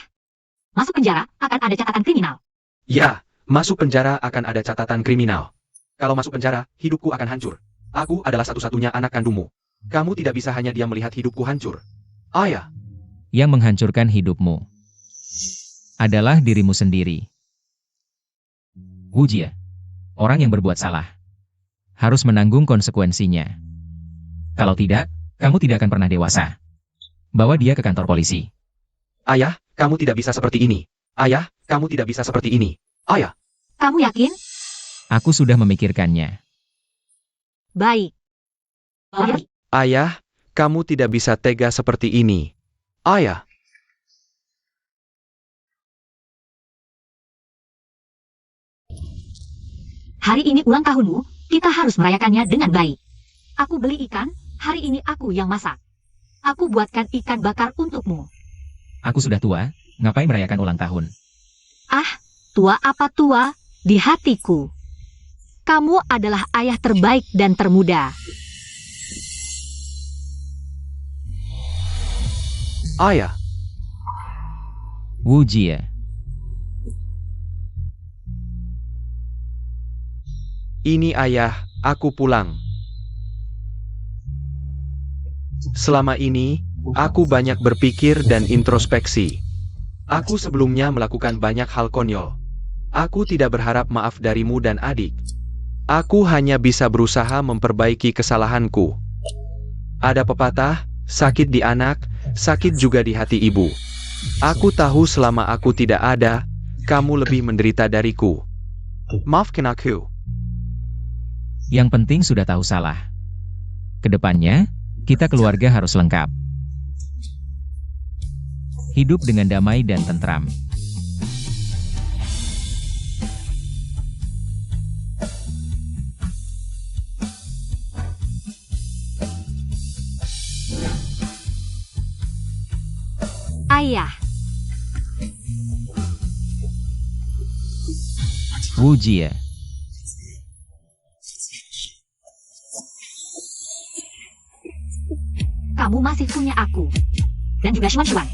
masuk penjara akan ada catatan kriminal. Ya, masuk penjara akan ada catatan kriminal. Kalau masuk penjara, hidupku akan hancur. Aku adalah satu-satunya anak kandungmu. Kamu tidak bisa hanya diam melihat hidupku hancur. Ayah. Yang menghancurkan hidupmu adalah dirimu sendiri. Wuji, orang yang berbuat salah harus menanggung konsekuensinya. Kalau tidak, kamu tidak akan pernah dewasa. Bawa dia ke kantor polisi. Ayah, kamu tidak bisa seperti ini. Ayah, kamu tidak bisa seperti ini. Ayah. Kamu yakin? Aku sudah memikirkannya. Baik. Ayah, kamu tidak bisa tega seperti ini. Ayah. Hari ini ulang tahunmu, kita harus merayakannya dengan baik. Aku beli ikan, hari ini aku yang masak. Aku buatkan ikan bakar untukmu. Aku sudah tua, ngapain merayakan ulang tahun? Tua apa tua, di hatiku. Kamu adalah ayah terbaik dan termuda. Ayah. Wuji, Ini ayah, aku pulang. Selama ini, aku banyak berpikir dan introspeksi. Aku sebelumnya melakukan banyak hal konyol. Aku tidak berharap maaf darimu dan adik. Aku hanya bisa berusaha memperbaiki kesalahanku. Ada pepatah, sakit di anak, sakit juga di hati ibu. Aku tahu selama aku tidak ada, kamu lebih menderita dariku. Maafkan aku. Yang penting sudah tahu salah. Kedepannya, kita keluarga harus lengkap. Hidup dengan damai dan tentram. Ayah, Wu Jie. kamu masih punya aku. Dan juga Xuan Xuan.